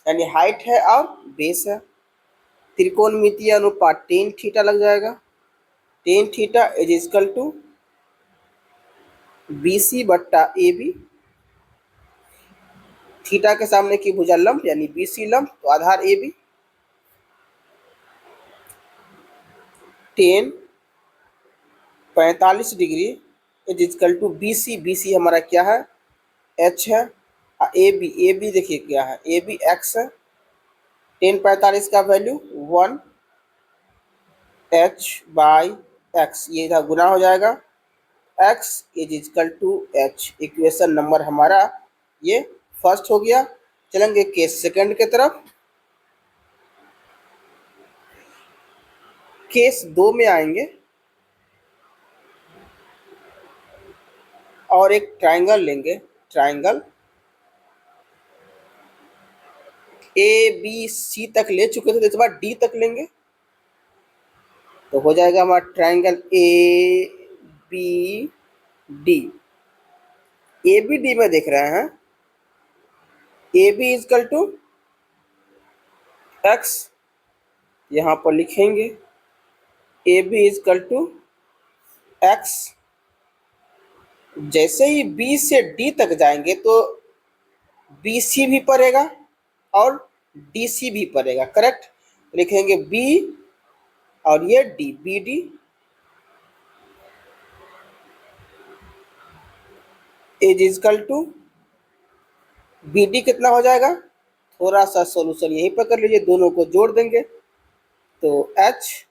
Speaker 1: यानी हाइट है, और बेस है। त्रिकोणमितीय अनुपात टेन थीटा लग जाएगा, tan theta is equal to B C बट्टा ए बी, थीटा के सामने की भुजा लंब यानी बी सी लंब, तो आधार A B. Tan 45 degree is equal to B C. B C हमारा क्या है, एच है। ए बी देखिए क्या है, ए बी एक्स है। टेन 45 का वैल्यू 1 एच बाई एक्स, ये इधर गुना हो जाएगा। X is equal to H. Equation number हमारा ये फर्स्ट हो गया। चलेंगे केस सेकंड के तरफ। केस 2 में आएंगे और एक ट्राइंगल लेंगे। ट्राइंगल ए बी सी तक ले चुके थे, तो इस बार डी तक लेंगे। तो हो जाएगा हमारा triangle A B D. A B D में देख रहे हैं, A B is equal to X, यहाँ पर लिखेंगे A B is equal to X. जैसे ही बी से डी तक जाएंगे तो बी सी भी पड़ेगा और डी सी भी पड़ेगा, करेक्ट। लिखेंगे बी और ये D, B D is is equal to B D कितना हो जाएगा, थोड़ा सा सॉल्यूशन यहीं पर कर लीजिए, दोनों को जोड़ देंगे तो h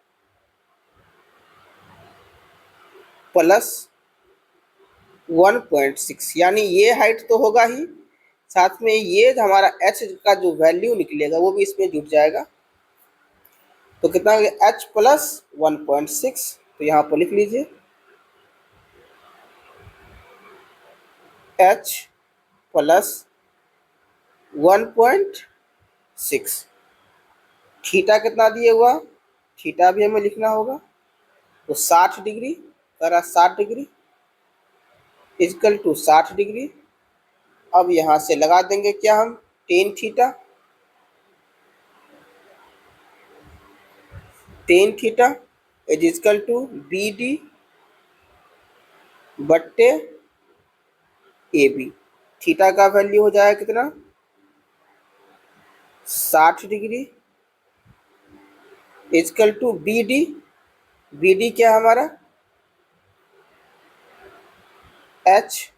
Speaker 1: प्लस 1.6, यानी ये हाइट तो होगा ही, साथ में ये हमारा h का जो वैल्यू निकलेगा वो भी इसमें जुट जाएगा। तो कितना हो गया, h प्लस 1.6। तो यहाँ पर लिख लीजिए h प्लस 1.6। थीटा कितना दिए हुआ, थीटा भी हमें लिखना होगा। तो 60 डिग्री करा, 60 डिग्री इजकल टू 60 डिग्री। अब यहाँ से लगा देंगे क्या हम, tan theta. Tan theta is is equal to B D बट्टे ए बी। थीटा का वैल्यू हो जाएगा कितना, 60 degree is equal to B D. B D क्या हमारा, h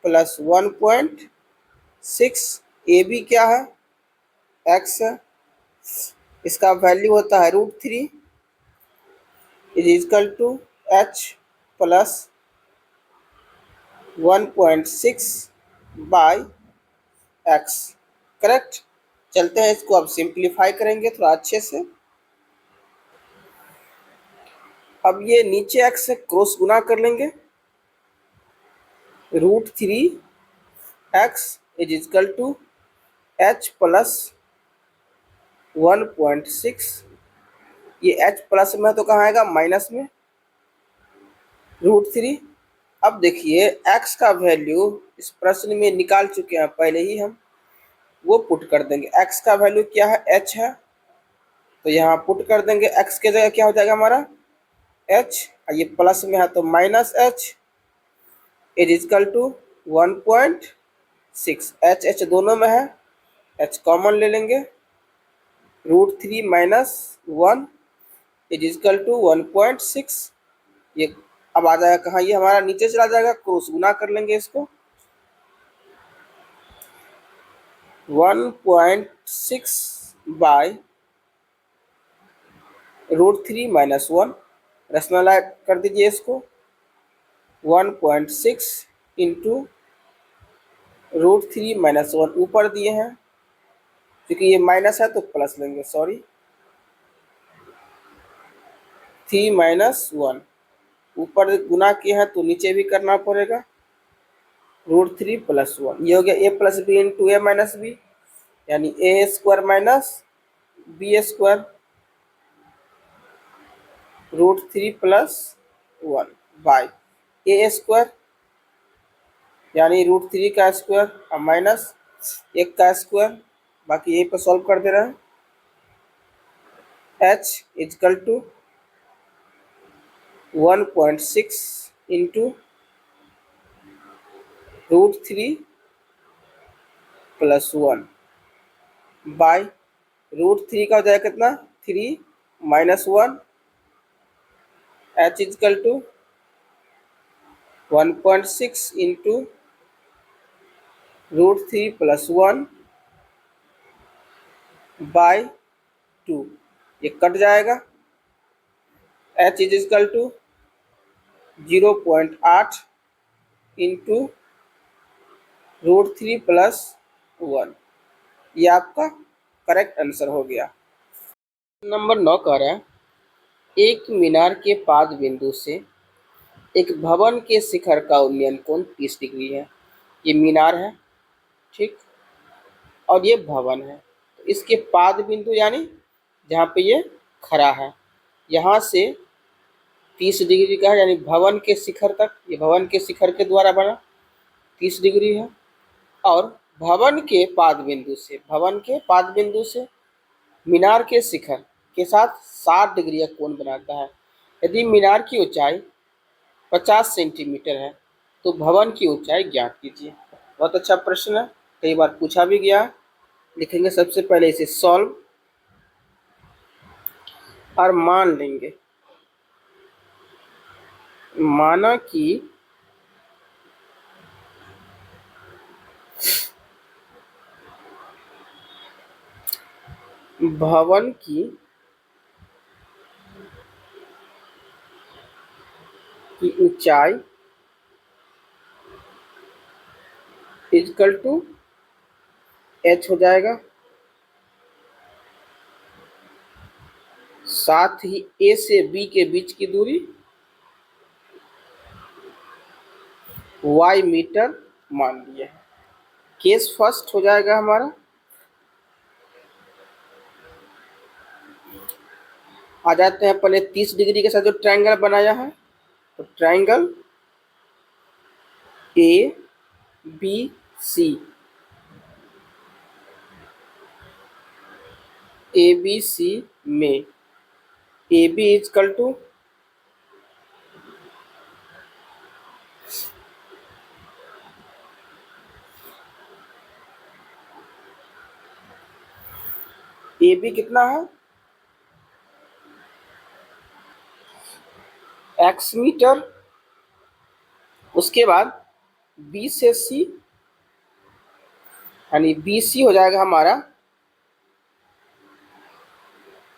Speaker 1: प्लस 1.6। ए बी क्या है, x है, इसका वैल्यू होता है √3 is is equal to h plus 1.6 by x, correct. चलते हैं इसको अब सिंप्लीफाई करेंगे थोड़ा अच्छे से। अब ये नीचे x से क्रॉस गुना कर लेंगे, √3 x is is equal to h plus 1.6। ये h प्लस में तो कहाँ आएगा, माइनस में, √3। अब देखिए x का वैल्यू इस प्रश्न में निकाल चुके हैं पहले ही हम, वो पुट कर देंगे। x का वैल्यू क्या है, h है, तो यहाँ पुट कर देंगे। x के जगह क्या हो जाएगा हमारा h, ये प्लस में है तो minus h is is equal to 1.6। h दोनों में है, h कॉमन ले लेंगे, √3 माइनस 1 इज इजकल टू 1.6। ये अब आ जाएगा कहाँ, ये हमारा नीचे चला जाएगा, क्रॉस गुना कर लेंगे इसको। 1.6 बाई √3 माइनस 1, रैशनलाइज कर दीजिए इसको। 1.6 इंटू √3 माइनस 1 ऊपर दिए हैं, क्योंकि ये माइनस है तो प्लस लेंगे, सॉरी। 3 माइनस 1 ऊपर गुना किए हैं तो नीचे भी करना पड़ेगा, √3 प्लस 1। ये हो गया a plus B into A minus B, यानी A square minus B square √3 plus 1 by A square, यानी √3 का स्क्वायर और माइनस 1 का स्क्वायर, बाकी यहीं पर सॉल्व कर दे रहे हैं। h equal to 1.6 into √3 plus 1 by √3 का हो जाएगा कितना, 3 minus 1 h equal to 1.6 into √3 + 1 by 2, ये कट जाएगा। h इजकल टू 0.8 इंटू √3 + 1, ये आपका करेक्ट आंसर हो गया। नंबर 9 कह रहा है एक मीनार के पाद बिंदु से एक भवन के शिखर का उन्नयन कोण 30 डिग्री है। ये मीनार है, ठीक, और ये भवन है। तो इसके पाद बिंदु यानी जहाँ पे ये खड़ा है, यहाँ से 30 डिग्री का है, यानी भवन के शिखर तक, ये भवन के शिखर के द्वारा बना 30 डिग्री है। और भवन के पाद बिंदु से मीनार के शिखर के साथ 60 डिग्री का कोण बनाता है। यदि मीनार की ऊंचाई 50 सेंटीमीटर है तो भवन की ऊंचाई ज्ञात कीजिए। बहुत अच्छा प्रश्न है, कई बार पूछा भी गया है। लिखेंगे सबसे पहले इसे सॉल्व और मान लेंगे। माना कि भवन की ऊंचाई इक्वल टू h हो जाएगा, साथ ही a से b के बीच की दूरी y मीटर मान लिया है। केस फर्स्ट हो जाएगा हमारा। आ जाते हैं पहले 30 डिग्री के साथ जो ट्रायंगल बनाया है, तो triangle A B C, A B C में A B is equal to A B कितना है x मीटर। उसके बाद बी से सी यानी बी सी हो जाएगा हमारा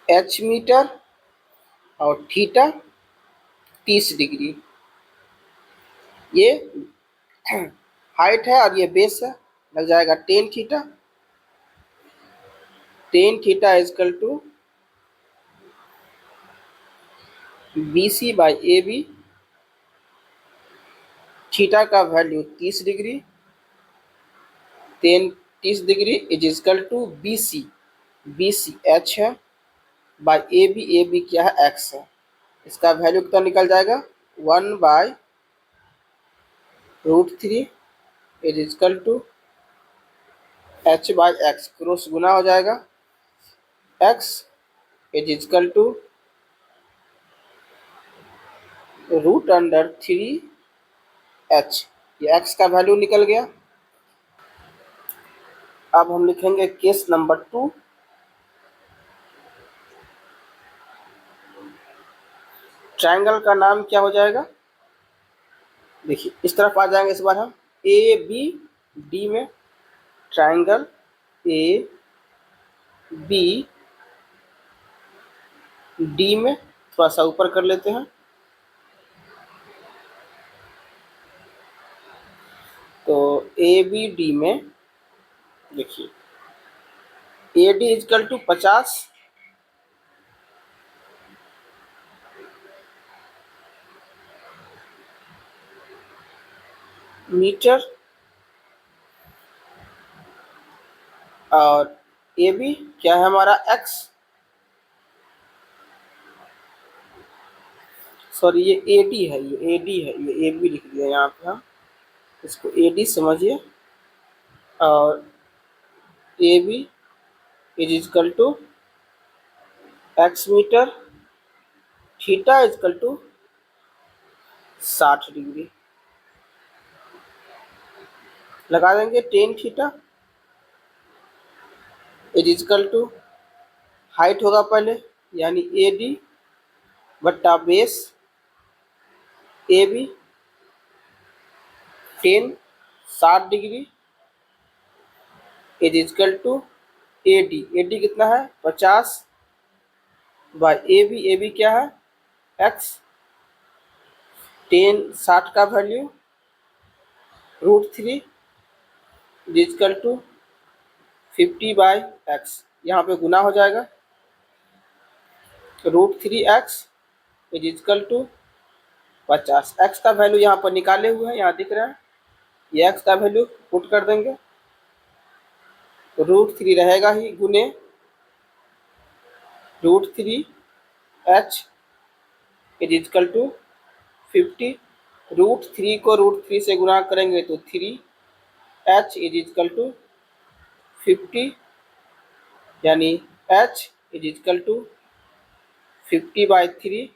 Speaker 1: h मीटर और थीटा 30 डिग्री। ये हाइट है और ये बेस है, लग जाएगा tan theta. Tan theta is equal to B C by A B. Theta का value 30 degree, tan 30 degree is is equal to B C H है बाई ए बी क्या है एक्स है। इसका वैल्यू कितना निकल जाएगा 1/√3 is is equal to h/x, cross गुना हो जाएगा, x is is equal to √3h। ये x का वैल्यू निकल गया। अब हम लिखेंगे केस नंबर 2। ट्रायंगल का नाम क्या हो जाएगा, देखिए इस तरफ आ जाएंगे इस बार हम ए बी डी में। ट्रायंगल ए बी डी में थोड़ा सा ऊपर कर लेते हैं, तो ए बी डी में देखिए A D is equal to 50 metre और ए बी क्या है हमारा x, सॉरी ये ए डी है, ये ए डी है, ये ए बी लिख दिया यहाँ पे हम, इसको ए डी समझिए। और A B is is equal to x metre, theta is equal to 60 degree. लगा देंगे tan theta is is equal to height होगा पहले यानी ए डी बट्टा base A B 10 60 degree is equal to A D कितना है 50 बाय ए बी क्या है एक्स 10 60 का value √3 is equal to 50 by X, यहाँ पे गुना हो जाएगा √3x is equal to 50। X का वैल्यू यहाँ पर निकाले हुए हैं, यहाँ दिख रहा है, ये एक्स का वैल्यू पुट कर देंगे, √3 रहेगा ही गुने √3h इज इक्वल टू 50। √3 को √3 से गुना करेंगे तो 3h इज इक्वल टू 50, यानी h इज इक्वल टू 50/3।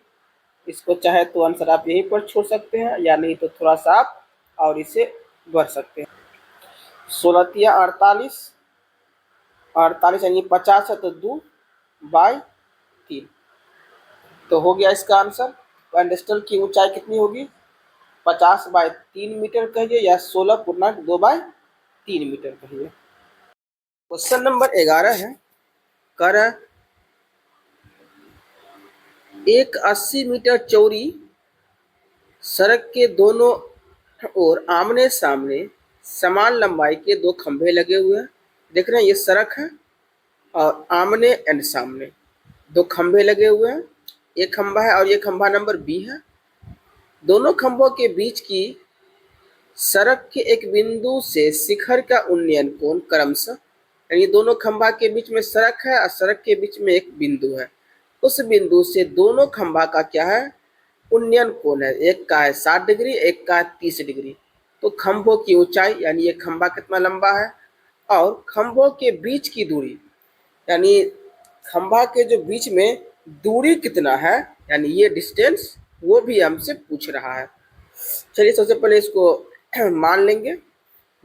Speaker 1: इसको चाहे तो आंसर आप यहीं पर छोड़ सकते हैं, या नहीं तो थोड़ा सा आप और इसे बढ़ सकते हैं। 16 48 48 यानी 50 है तो 2/3, तो हो गया इसका आंसर। पेडेस्टल की ऊंचाई कितनी होगी 50/3 मीटर कहिए, या 16.2/3 मीटर कहिए। क्वेश्चन नंबर 11 है, कर एक 80 मीटर चौड़ी सड़क के दोनों ओर आमने सामने समान लंबाई के 2 खंभे लगे हुए हैं। देख रहे हैं ये सड़क है और आमने एंड सामने 2 खंभे लगे हुए हैं, एक खंभा है और ये खंभा नंबर बी है। दोनों खंभों के बीच की सड़क के एक बिंदु से शिखर का उन्नयन कोण क्रमशः, यानी दोनों खंभा के बीच में सड़क है और सड़क के बीच में एक बिंदु है, उस बिंदु से दोनों खंभा का क्या है उन्नयन कोण है, एक का है 60 डिग्री एक का है 30 डिग्री। तो खंभों की ऊंचाई यानी ये खंभा कितना लंबा है और खंभों के बीच की दूरी यानी खंभा के जो बीच में दूरी कितना है, यानी ये डिस्टेंस वो भी हमसे पूछ रहा है। चलिए सबसे पहले इसको मान लेंगे।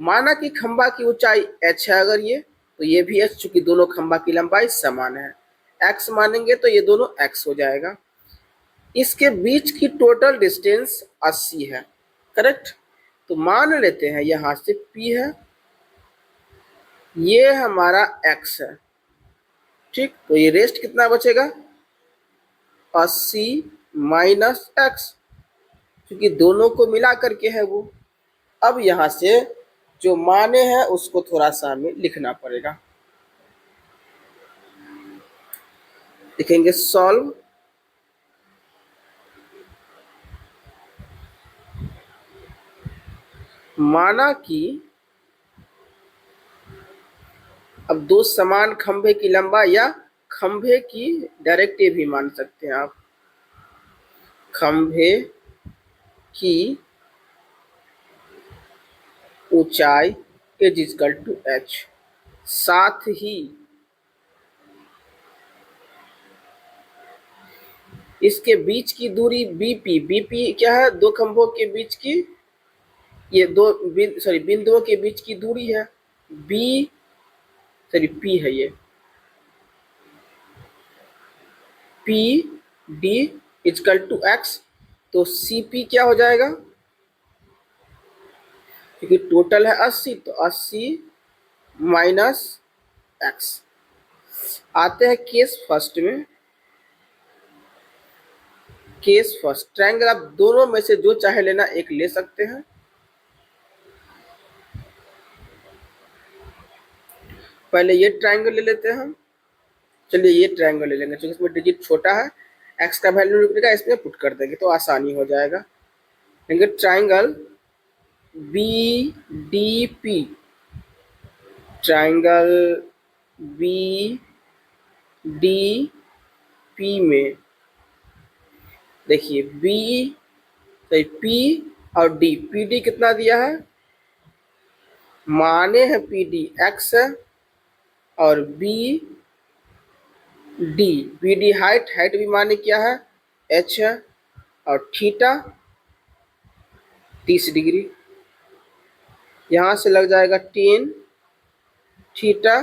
Speaker 1: माना कि खंभा की ऊंचाई h है, अगर ये तो ये भी h, चूंकि दोनों खंभा की लंबाई समान है। x मानेंगे तो ये दोनों x हो जाएगा। इसके बीच की टोटल डिस्टेंस 80 है, करेक्ट। तो मान लेते हैं यहाँ से p है, ये हमारा x है, ठीक। तो ये रेस्ट कितना बचेगा 80 माइनस x, क्योंकि दोनों को मिला करके है वो। अब यहाँ से जो माने हैं उसको थोड़ा सा हमें लिखना पड़ेगा। लिखेंगे सॉल्व, माना कि अब 2 समान खंभे की लंबाई या खंभे की डायरेक्ट ये भी मान सकते हैं आप, खंभे की ऊंचाई इज इक्वल टू h, साथ ही इसके बीच की दूरी बीपी क्या है 2 खंभों के बीच की, ये बिंदुओं के बीच की दूरी है पी है, ये P D equal to X. तो सी पी क्या हो जाएगा, क्योंकि टोटल है 80 तो 80 माइनस एक्स। आते हैं केस फर्स्ट में। केस फर्स्ट, ट्रायंगल आप दोनों में से जो चाहे लेना एक ले सकते हैं। पहले ये ट्रायंगल ले लेते हैं हम, चलिए ये ट्रायंगल ले लेंगे, क्योंकि इसमें डिजिट छोटा है, एक्स का वैल्यू निकलेगा इसमें पुट कर देंगे तो आसानी हो जाएगा। लेंगे triangle B D P, triangle B D P में देखिए पी और डी, पी डी कितना दिया है माने है पी डी एक्स है और बी डी हाइट भी माने क्या है h है और थीटा 30 डिग्री, यहाँ से लग जाएगा 10 थीटा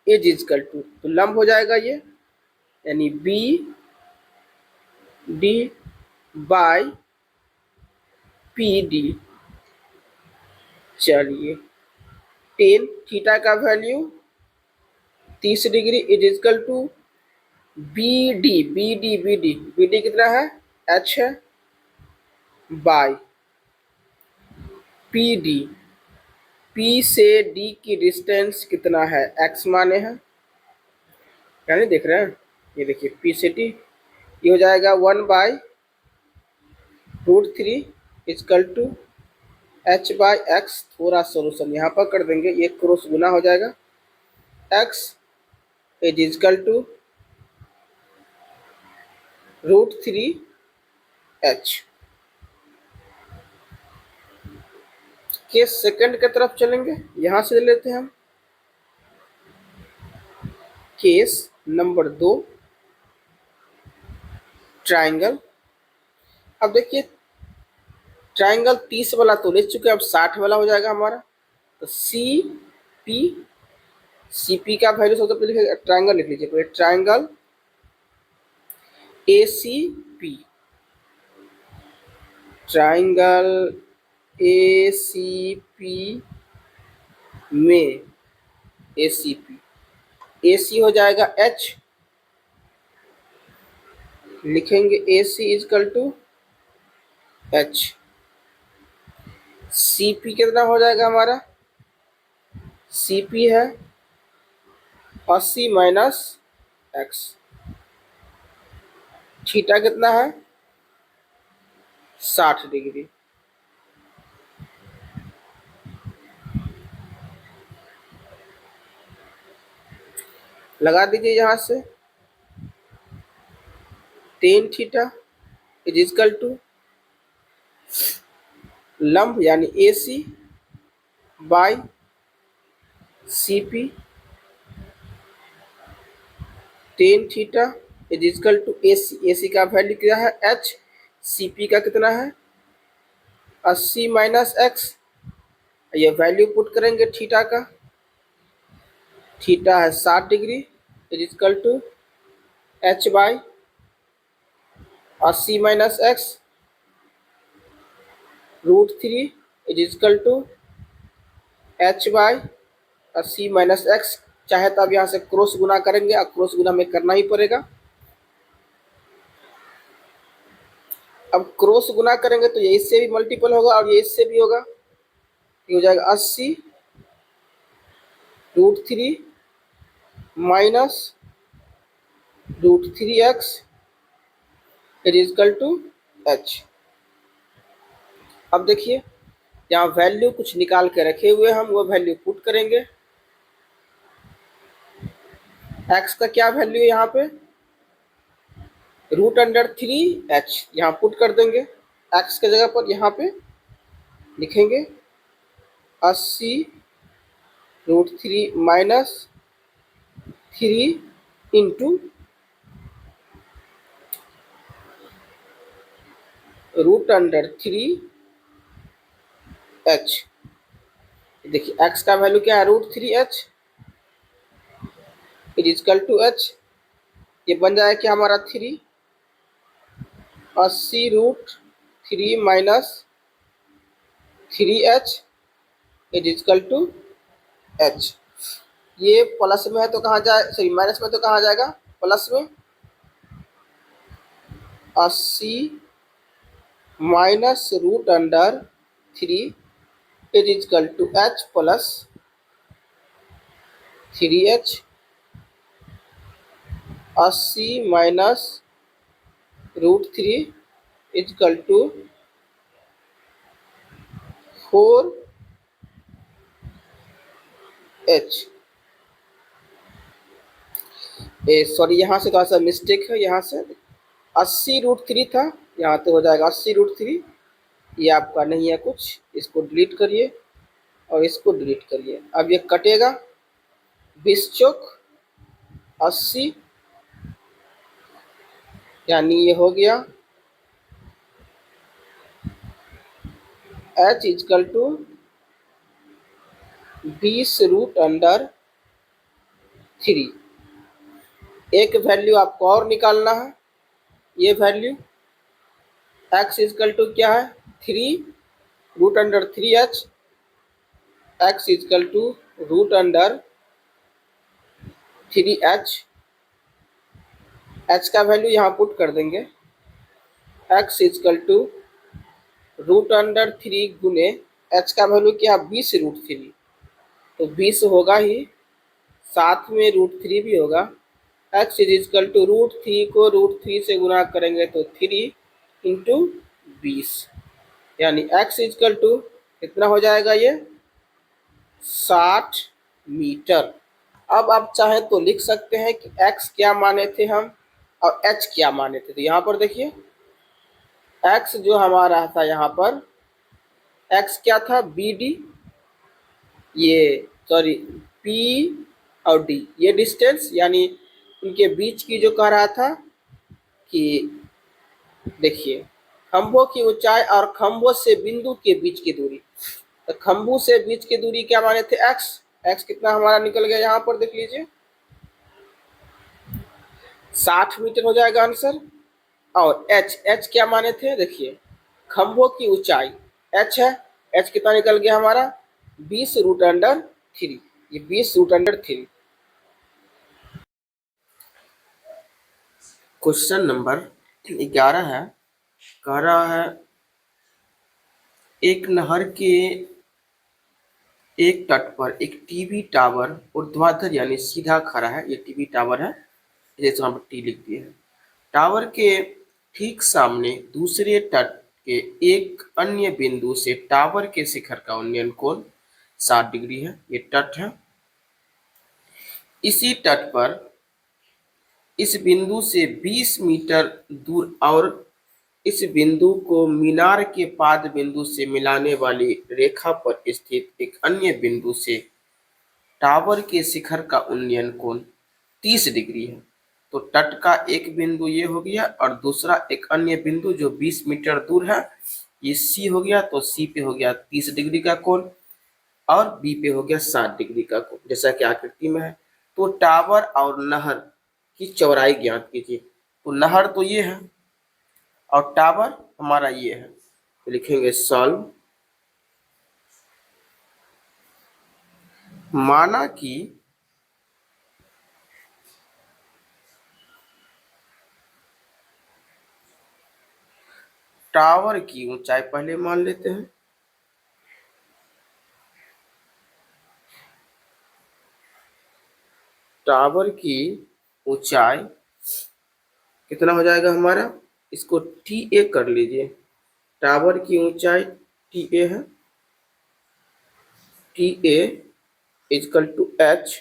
Speaker 1: इज इक्वल टू, तो लंब हो जाएगा ये, यानी B D by P D. चलिए 10 थीटा का value 30 degree is equal to B D. B D B D B D कितना है, एच है, बाय पी डी। पी से डी की डिस्टेंस कितना है, एक्स माने हैं, यानी देख रहे हैं, ये देखिए पी से डी, ये हो जाएगा 1/√3 equal to H by X. थोड़ा सोल्यूशन यहाँ पर कर देंगे, ये क्रॉस गुना हो जाएगा, X is equal to √3h। Case second की तरफ चलेंगे, यहां से ले लेते हैं हम केस नंबर 2, ट्राइंगल। अब देखिए ट्राइंगल 30 वाला तो ले चुके, अब 60 वाला हो जाएगा हमारा। तो सी पी का वैल्यू सबसे पहले लिखिए, ट्राइंगल लिख लीजिए, triangle A C P. Triangle A C P में ए सी पी, ए सी हो जाएगा एच, लिखेंगे A C equal to H. C P कितना हो जाएगा हमारा, सी पी है 80 माइनस एक्स। थीटा कितना है, 60 डिग्री। लगा दीजिए यहां से 10 थीटा इज इक्वल टू लंब यानी A C by C P. 10 theta is equal to A C, A C का वैल्यू क्या है एच, सी पी का कितना है 80 माइनस एक्स। ये वैल्यू पुट करेंगे थीटा का, थीटा है 60 degree is equal to H by 80 minus X √3 is equal to H by 80 minus X. चाहे तो अब यहाँ से क्रॉस गुना करेंगे, अब क्रॉस गुना में करना ही पड़ेगा। अब क्रॉस गुना करेंगे तो ये इससे भी मल्टीपल होगा और ये इससे भी होगा, ये हो जाएगा 80 √3 minus √3x is equal to H. अब देखिए यहाँ वैल्यू कुछ निकाल के रखे हुए हम, वो वैल्यू पुट करेंगे। x का क्या वैल्यू है यहाँ पे, √3h, यहाँ पुट कर देंगे। x के जगह पर यहाँ पे लिखेंगे 80 √3 माइनस 3 इंटू √3h। देखिए x का वैल्यू क्या है √3h is equal to h, ये बन जाएगा कि हमारा 3, 80 √3 minus 3h is equal to h। ये प्लस में है तो कहाँ जाए, सॉरी माइनस में तो कहाँ जाएगा, प्लस में। 80 minus √3 is equal to h plus 3h। 80 minus √3 is equal to 4h। Sorry यहाँ से थोड़ा सा मिस्टेक है, यहाँ से 80 √3 था, यहाँ तो हो जाएगा 80 √3, ये आपका नहीं है कुछ, इसको डिलीट करिए और इसको डिलीट करिए। अब ये कटेगा 20 चौक 80, यानी ये हो गया h इजकल टू 20√3। एक वैल्यू आपको और निकालना है, ये वैल्यू x इजकल टू क्या है 3 root under 3h x equal to root under 3h, h का वैल्यू यहाँ पुट कर देंगे, x equal to root under 3 गुने h का वैल्यू क्या 20√3, तो 20 होगा ही, साथ में √3 भी होगा। x इजकल टू √3 को √3 से गुना करेंगे तो 3 इंटू 20, यानी x इजकल टू कितना हो जाएगा ये 60 मीटर। अब आप चाहे तो लिख सकते हैं कि x क्या माने थे हम और h क्या माने थे। तो यहाँ पर देखिए x जो हमारा था, यहाँ पर x क्या था BD, ये सॉरी P और D, ये डिस्टेंस यानी इनके बीच की जो कह रहा था कि देखिए खंभों की ऊंचाई और खंभों से बिंदु के बीच की दूरी, तो खंभों से बीच की दूरी क्या माने थे x कितना हमारा निकल गया, यहाँ पर देख लीजिए 60 मीटर हो जाएगा आंसर। और h क्या माने थे, देखिए खंभों की ऊंचाई h है, h कितना निकल गया हमारा 20√3, ये 20√3। क्वेश्चन नंबर 11 है, कह रहा है एक नहर के एक तट पर एक टीवी टावर ऊर्ध्वाधर यानी सीधा खड़ा है, ये टीवी टावर है, जैसे हम टी लिख दिए है। टावर के ठीक सामने दूसरे तट के एक अन्य बिंदु से टावर के शिखर का उन्नयन कोण 60 डिग्री है, ये तट है। इसी तट पर इस बिंदु से 20 मीटर दूर और इस बिंदु को मीनार के पाद बिंदु से मिलाने वाली रेखा पर स्थित एक अन्य बिंदु से टावर के शिखर का उन्नयन कोण 30 डिग्री है। तो तट का एक बिंदु ये हो गया और दूसरा एक अन्य बिंदु जो 20 मीटर दूर है, ये C हो गया, तो C पे हो गया 30 डिग्री का कोण और B पे हो गया 60 डिग्री का कोण, जैसा कि आकृति में है। तो टावर और नहर की चौड़ाई ज्ञात कीजिए। तो नहर तो ये है और टावर हमारा ये है, तो लिखेंगे सॉल्व। माना कि टावर की ऊंचाई पहले मान लेते हैं, टावर की ऊंचाई कितना हो जाएगा हमारा, इसको TA कर लीजिए। टावर की ऊंचाई TA है, TA is equal to H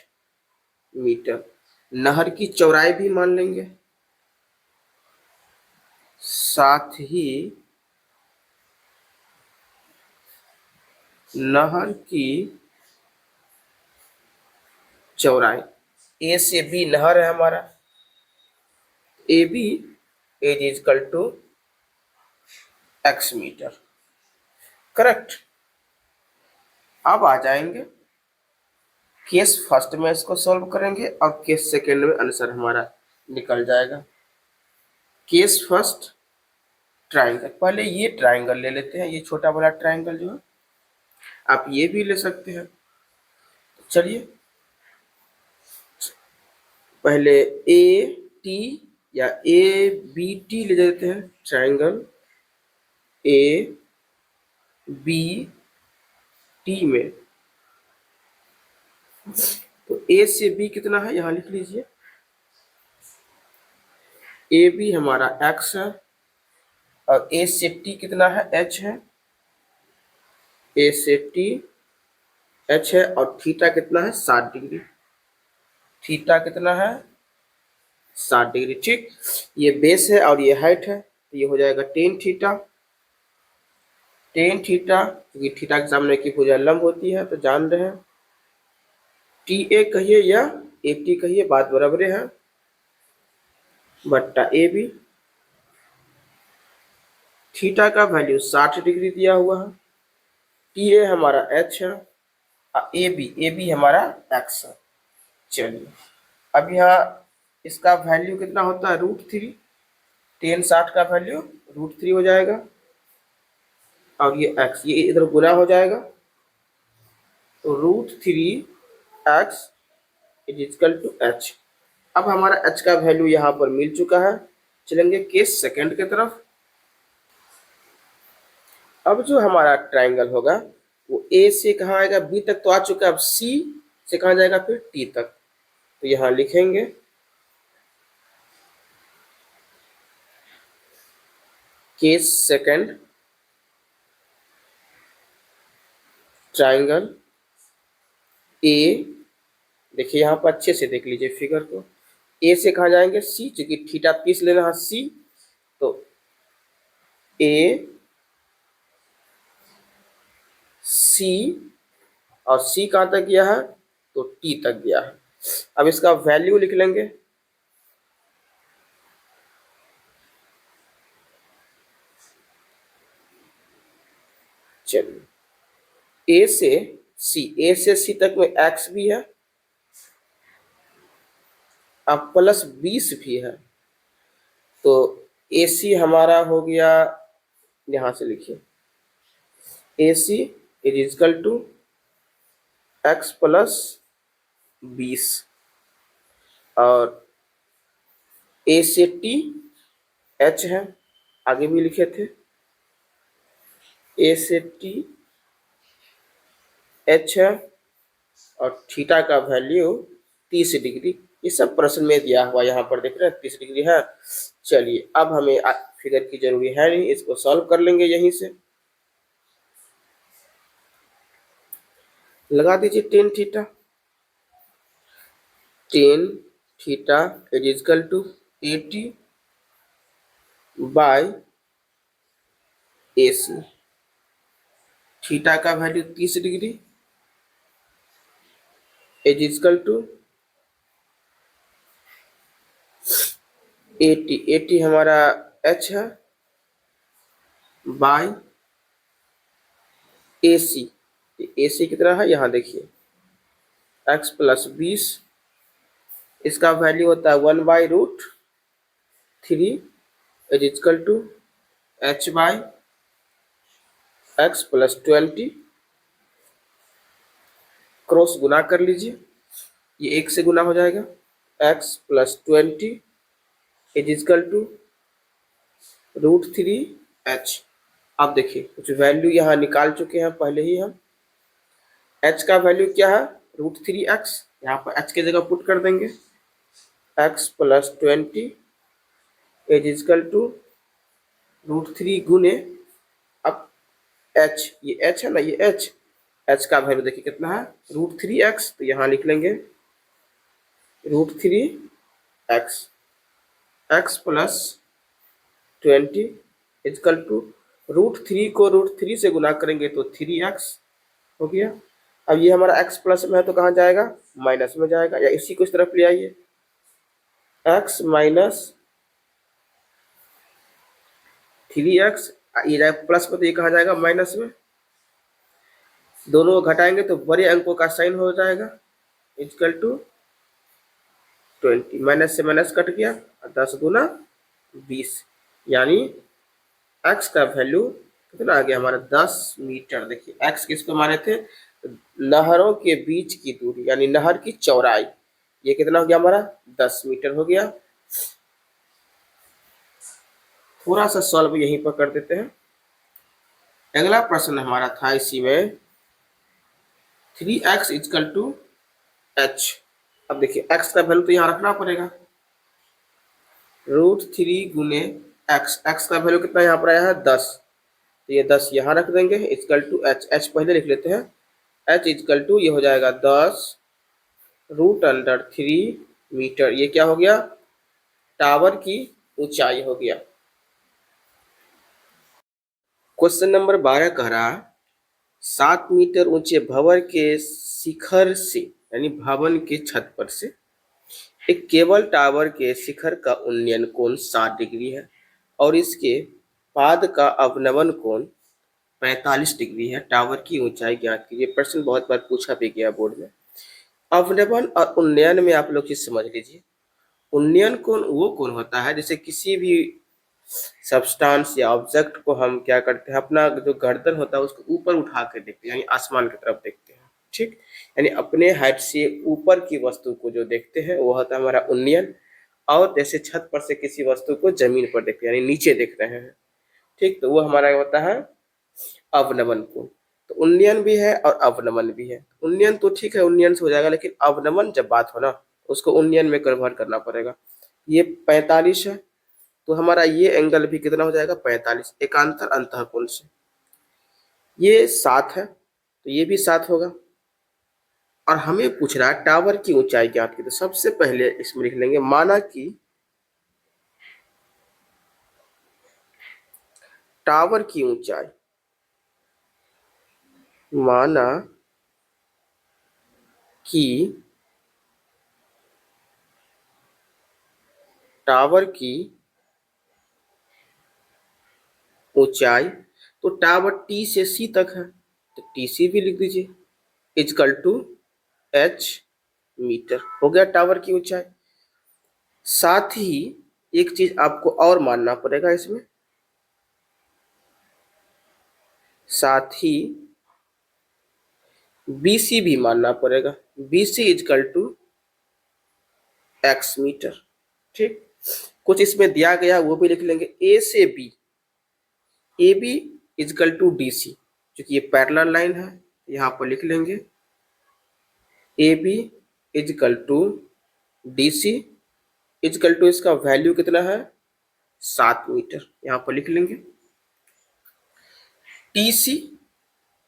Speaker 1: metre. नहर की चौड़ाई भी मान लेंगे, साथ ही नहर की चौड़ाई A से B नहर है हमारा, AB is is equal to X metre, correct. अब आ जाएंगे केस फर्स्ट में, इसको सॉल्व करेंगे और केस सेकेंड में आंसर हमारा निकल जाएगा। केस फर्स्ट ट्राइंगल, पहले ये ट्राइंगल ले लेते हैं, ये छोटा वाला ट्राइंगल जो है, आप ये भी ले सकते हैं। चलिए पहले AT या ABT ले लेते हैं, ट्राइंगल ABT में। तो A से B कितना है यहां लिख लीजिए, AB हमारा X है और A से T कितना है H है, A से T H है और थीटा कितना है 60 डिग्री, थीटा कितना है 60 डिग्री, ठीक। ये बेस है और ये हाइट है, तो ये हो जाएगा टेन थीटा, क्योंकि थीटा के सामने की भुजा लंब होती है, तो जान रहे हैं TA कहिए या AT कहिए, बात बराबर है, बट्टा AB। थीटा का वैल्यू 60 डिग्री दिया हुआ है, TA हमारा H है, AB हमारा X है। चलिए अब यहाँ इसका वैल्यू कितना होता है √3, टेन 60 का वैल्यू √3 हो जाएगा। और ये x, ये इधर गुना हो जाएगा, तो √3x is equal to h। अब हमारा h का वैल्यू यहाँ पर मिल चुका है। चलेंगे केस सेकंड की तरफ। अब जो हमारा ट्राइंगल होगा वो a से कहाँ आएगा, b तक तो आ चुका है, अब c से कहाँ जाएगा, फिर t तक। तो यहाँ लिखेंगे केस सेकंड ट्राइंगल ए, देखिए यहाँ पर अच्छे से देख लीजिए फिगर को, ए से कहाँ जाएंगे, सी, चूंकि थीटा 30 लेना है सी, तो ए सी, और सी कहाँ तक गया है, तो टी तक गया है। अब इसका वैल्यू लिख लेंगे। चलिए ए से सी तक में एक्स भी है, अब प्लस 20 भी है, तो ए सी हमारा हो गया, यहां से लिखिए A C is equal to x plus 20, और ए से टी एच है, आगे भी लिखे थे, ए से टी एच है, और थीटा का वैल्यू 30 डिग्री। ये सब प्रश्न में दिया हुआ यहाँ पर देख रहे हैं 30 डिग्री है। चलिए अब हमें फिगर की जरूरी है नहीं, इसको सॉल्व कर लेंगे यहीं से। लगा दीजिए tan theta is equal to 80 by AC। Theta का value 30 degree is equal to 80 हमारा h है, बाय AC। AC कितना है, यहाँ देखिए x प्लस 20, इसका वैल्यू होता है 1/√3 is equal to h by x plus 20। Cross गुना कर लीजिए, ये 1 से गुना हो जाएगा, x plus 20 is equal to √3h। अब देखिए कुछ वैल्यू यहाँ निकाल चुके हैं पहले ही हम। h का वैल्यू क्या है, √3x, यहाँ पर h की जगह पुट कर देंगे, x plus 20 is equal to √3 गुने, अब h, ये h है ना, ये h का वैल्यू देखिए कितना है, √3x, तो यहाँ लिख लेंगे √3x, x plus 20 equal to √3 को √3 से गुना करेंगे तो 3x हो गया। अब ये हमारा x प्लस में है तो कहाँ जाएगा, माइनस में जाएगा, या इसी को इस तरफ ले आइए, x माइनस 3x, ये जाएगा प्लस में तो ये कहाँ जाएगा, माइनस में। दोनों को घटाएंगे तो बड़े अंकों का साइन हो जाएगा, इक्वल टू 20, माइनस से माइनस कट गया, 10 गुना 20, यानी x का वैल्यू कितना आ गया हमारा, 10 मीटर। देखिए x किसको माने थे, नहरों के बीच की दूरी, यानी नहर की चौड़ाई, ये कितना हो गया हमारा, 10 मीटर हो गया। थोड़ा सा सॉल्व यहीं पर कर देते हैं। अगला प्रश्न हमारा था इसी में 3x इक्वल टू h। अब देखिए x का वैल्यू तो यहाँ रखना पड़ेगा, √3 गुने x का वैल्यू कितना यहाँ पर आया है, 10, तो ये 10 यहाँ रख देंगे, इक्वल टू h पहले लिख लेते हैं, h इक्वल टू ये हो जाएगा 10 √3 मीटर। ये क्या हो गया, टावर की ऊंचाई हो गया। क्वेश्चन नंबर 12 कह रहा 7 मीटर ऊंचे भवन के शिखर से, यानी भवन के छत पर से एक केबल टावर के शिखर का उन्नयन कोण 60 डिग्री है और इसके पाद का अवनमन कोण 45 डिग्री है। टावर की ऊंचाई ज्ञात कीजिए। प्रश्न बहुत बार पूछा भी गया बोर्ड में। अवनमन और उन्नयन में आप लोग चीज समझ लीजिए। उन्नयन कोण वो कोण होता है जैसे किसी भी सब्सटेंस या ऑब्जेक्ट को हम क्या करते हैं, अपना जो गर्दन होता है उसको ऊपर उठा के देखते हैं, यानी आसमान की तरफ देखते हैं। ठीक, यानी अपने हाइट से ऊपर की वस्तु को जो देखते हैं वो होता है हमारा उन्नयन। और जैसे छत पर से किसी वस्तु को जमीन पर देखते हैं, यानी नीचे देख रहे हैं। ठीक, तो वो हमारा होता है अवनमन कोण। तो उन्नयन भी है और अवनमन भी है। उन्नयन तो ठीक है, उन्नयन से हो जाएगा, लेकिन अवनमन जब बात हो ना, उसको उन्नयन में कन्वर्ट करना पड़ेगा। ये 45 है, तो हमारा ये एंगल भी कितना हो जाएगा, 45 एकांतर अंतःकोण से। ये 7 है, तो ये भी 7 होगा। और हमें पूछ रहा है टावर की ऊंचाई ज्ञात की। तो सबसे पहले इसमें लिख लेंगे, माना कि टावर की ऊंचाई, माना कि टावर की ऊंचाई, तो टावर टी से सी तक है, तो टी सी भी लिख दीजिए, इजकल टू एच मीटर। हो गया टावर की ऊंचाई। साथ ही एक चीज आपको और मानना पड़ेगा इसमें, साथ ही BC भी मानना पड़ेगा। BC is equal to x metre. ठीक, कुछ इसमें दिया गया वो भी लिख लेंगे। ए से B, A B is equal to DC, क्योंकि ये पैरेलल लाइन है, यहाँ पर लिख लेंगे A B is equal to DC is equal to, इसका वैल्यू कितना है, 7 मीटर, यहाँ पर लिख लेंगे। TC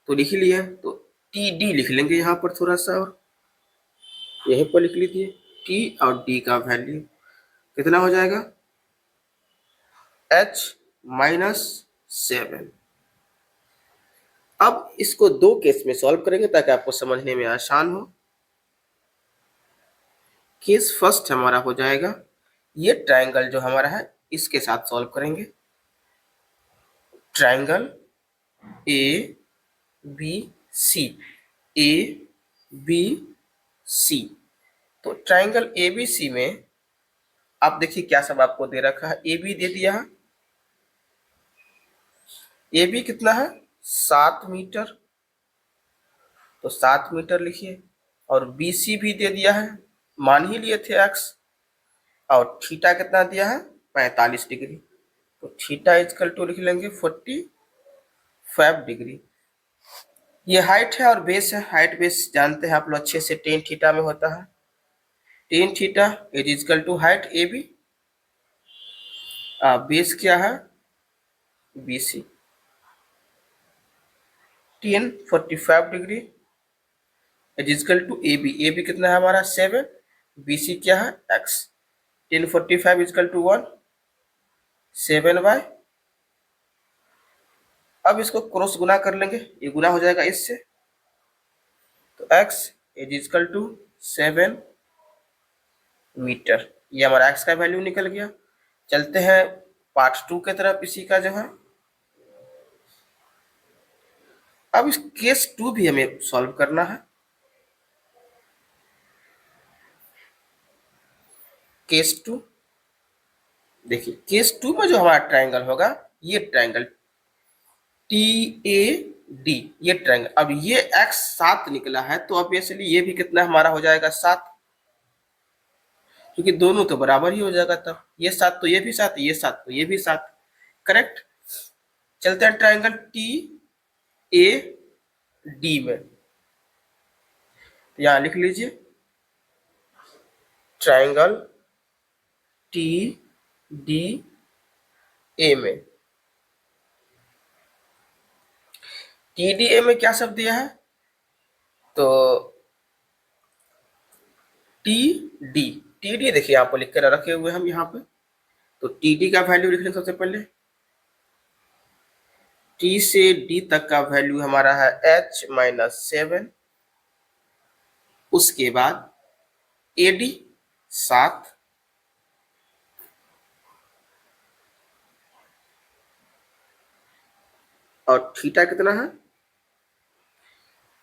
Speaker 1: तो लिख लिया, तो TD लिख लेंगे यहाँ पर थोड़ा सा, और यहीं पर लिख लीजिए। T और D का वैल्यू कितना हो जाएगा, H-7। अब इसको दो केस में सॉल्व करेंगे ताकि आपको समझने में आसान हो। केस फर्स्ट हमारा हो जाएगा, ये ट्रायंगल जो हमारा है इसके साथ सॉल्व करेंगे। Triangle ABC, ABC। तो ट्रायंगल ABC में आप देखिए क्या सब आपको दे रखा है। AB दे दिया है, AB कितना है, 7 मीटर, तो 7 मीटर लिखिए। और BC भी दे दिया है, मान ही लिए थे x। और थीटा कितना दिया है, 45 डिग्री, तो थीटा इजकल टू लिख लेंगे 45 डिग्री। ये हाइट है और बेस है। हाइट बेस जानते हैं आप लोग अच्छे से, टेन थीटा में होता है। Tan theta is is equal to height AB, base क्या है, BC। Tan 45 degree is is equal to AB। AB कितना है हमारा, 7। BC क्या है, x। Tan 45 is equal to 1, 7 by, अब इसको क्रॉस गुना कर लेंगे, ये गुना हो जाएगा इससे, तो x is is equal to 7 metre. ये हमारा x का वैल्यू निकल गया। चलते हैं पार्ट 2 की तरफ इसी का जो है। अब इस केस 2 भी हमें सॉल्व करना है। केस 2 देखिए, केस 2 में जो हमारा ट्रायंगल होगा, ये ट्रायंगल TAD, ये ट्रायंगल। अब ये x 7 निकला है, तो ऑब्वियसली ये भी कितना हमारा हो जाएगा, 7, क्योंकि दोनों तो बराबर ही हो जाएगा। तब ये 7 तो ये भी 7, ये 7 तो ये भी 7, करेक्ट। चलते हैं ट्रायंगल TAD में, यहां लिख लीजिए ट्रायंगल TDA में। TDA में क्या सब दिया है, तो TD देखिए यहाँ पर लिख कर रखे हुए हम यहाँ पे। तो TD का वैल्यू लिख लें सबसे पहले। T से D तक का वैल्यू हमारा है H-7। उसके बाद AD 7, और थीटा कितना है,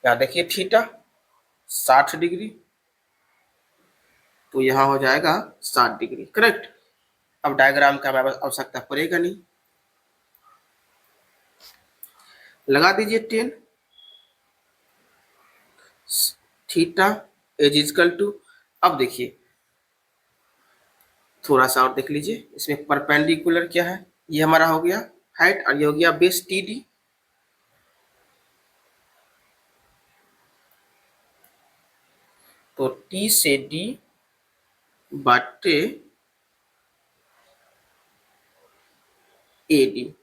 Speaker 1: यहाँ देखिए थीटा 60 डिग्री, तो यहाँ हो जाएगा 60 डिग्री, करेक्ट। अब डायग्राम का हमारे पास आवश्यकता पड़ेगा नहीं, लगा दीजिए 10 थीटा इज इक्वल टू, अब देखिए थोड़ा सा और देख लीजिए, इसमें परपेंडिकुलर क्या है, ये हमारा हो गया हाइट और ये हो गया बेस टी डी। तो टी से डी बाटे ए डी,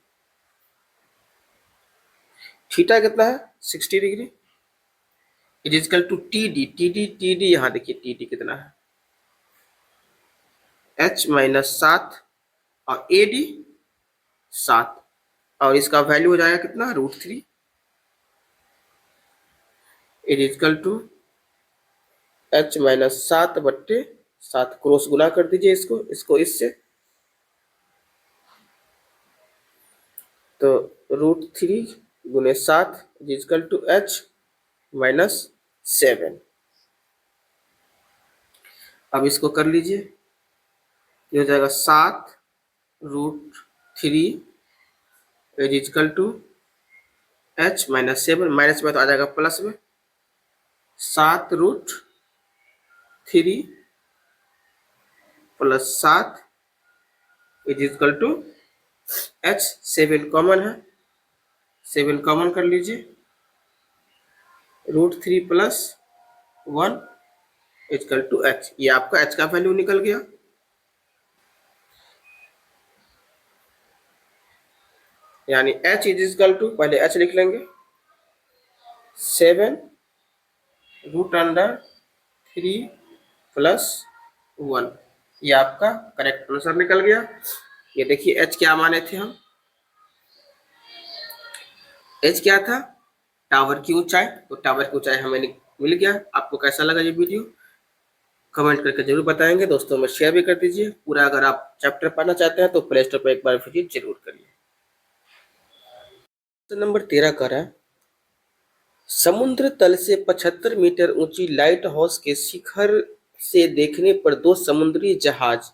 Speaker 1: थीटा कितना है 60 degree, it is equal to T D, T D यहाँ देखिए टी डी कितना है h माइनस 7 और ए डी 7, और इसका वैल्यू हो जाएगा कितना √3, it is equal to h minus 7 बट्टे 7, क्रॉस गुना कर दीजिए इसको इससे, तो √3 गुने 7 is equal to h minus 7। अब इसको कर लीजिए, ये हो जाएगा 7√3 is equal to h minus 7, minus में तो आ जाएगा प्लस में, 7√3 plus 7 is equal to h, 7 common है, 7 कॉमन कर लीजिए, √3 प्लस 1 इक्वल टू h, ये आपका h का वैल्यू निकल गया। यानी h इज इक्वल टू, पहले h लिख लेंगे 7√3 प्लस 1, ये आपका करेक्ट आंसर निकल गया। ये देखिए h क्या माने थे हम, h क्या था टावर की ऊंचाई, तो टावर की ऊंचाई हमें मिल गया। आपको कैसा लगा ये वीडियो कमेंट करके जरूर बताएंगे, दोस्तों में शेयर भी कर दीजिए। पूरा अगर आप चैप्टर पढ़ना चाहते हैं तो प्ले स्टोर पर एक बार विजिट जरूर करिए। तो नंबर 13 कह रहा है, समुद्र तल से 75 मीटर ऊंची लाइट हाउस के शिखर से देखने पर दो समुद्री जहाज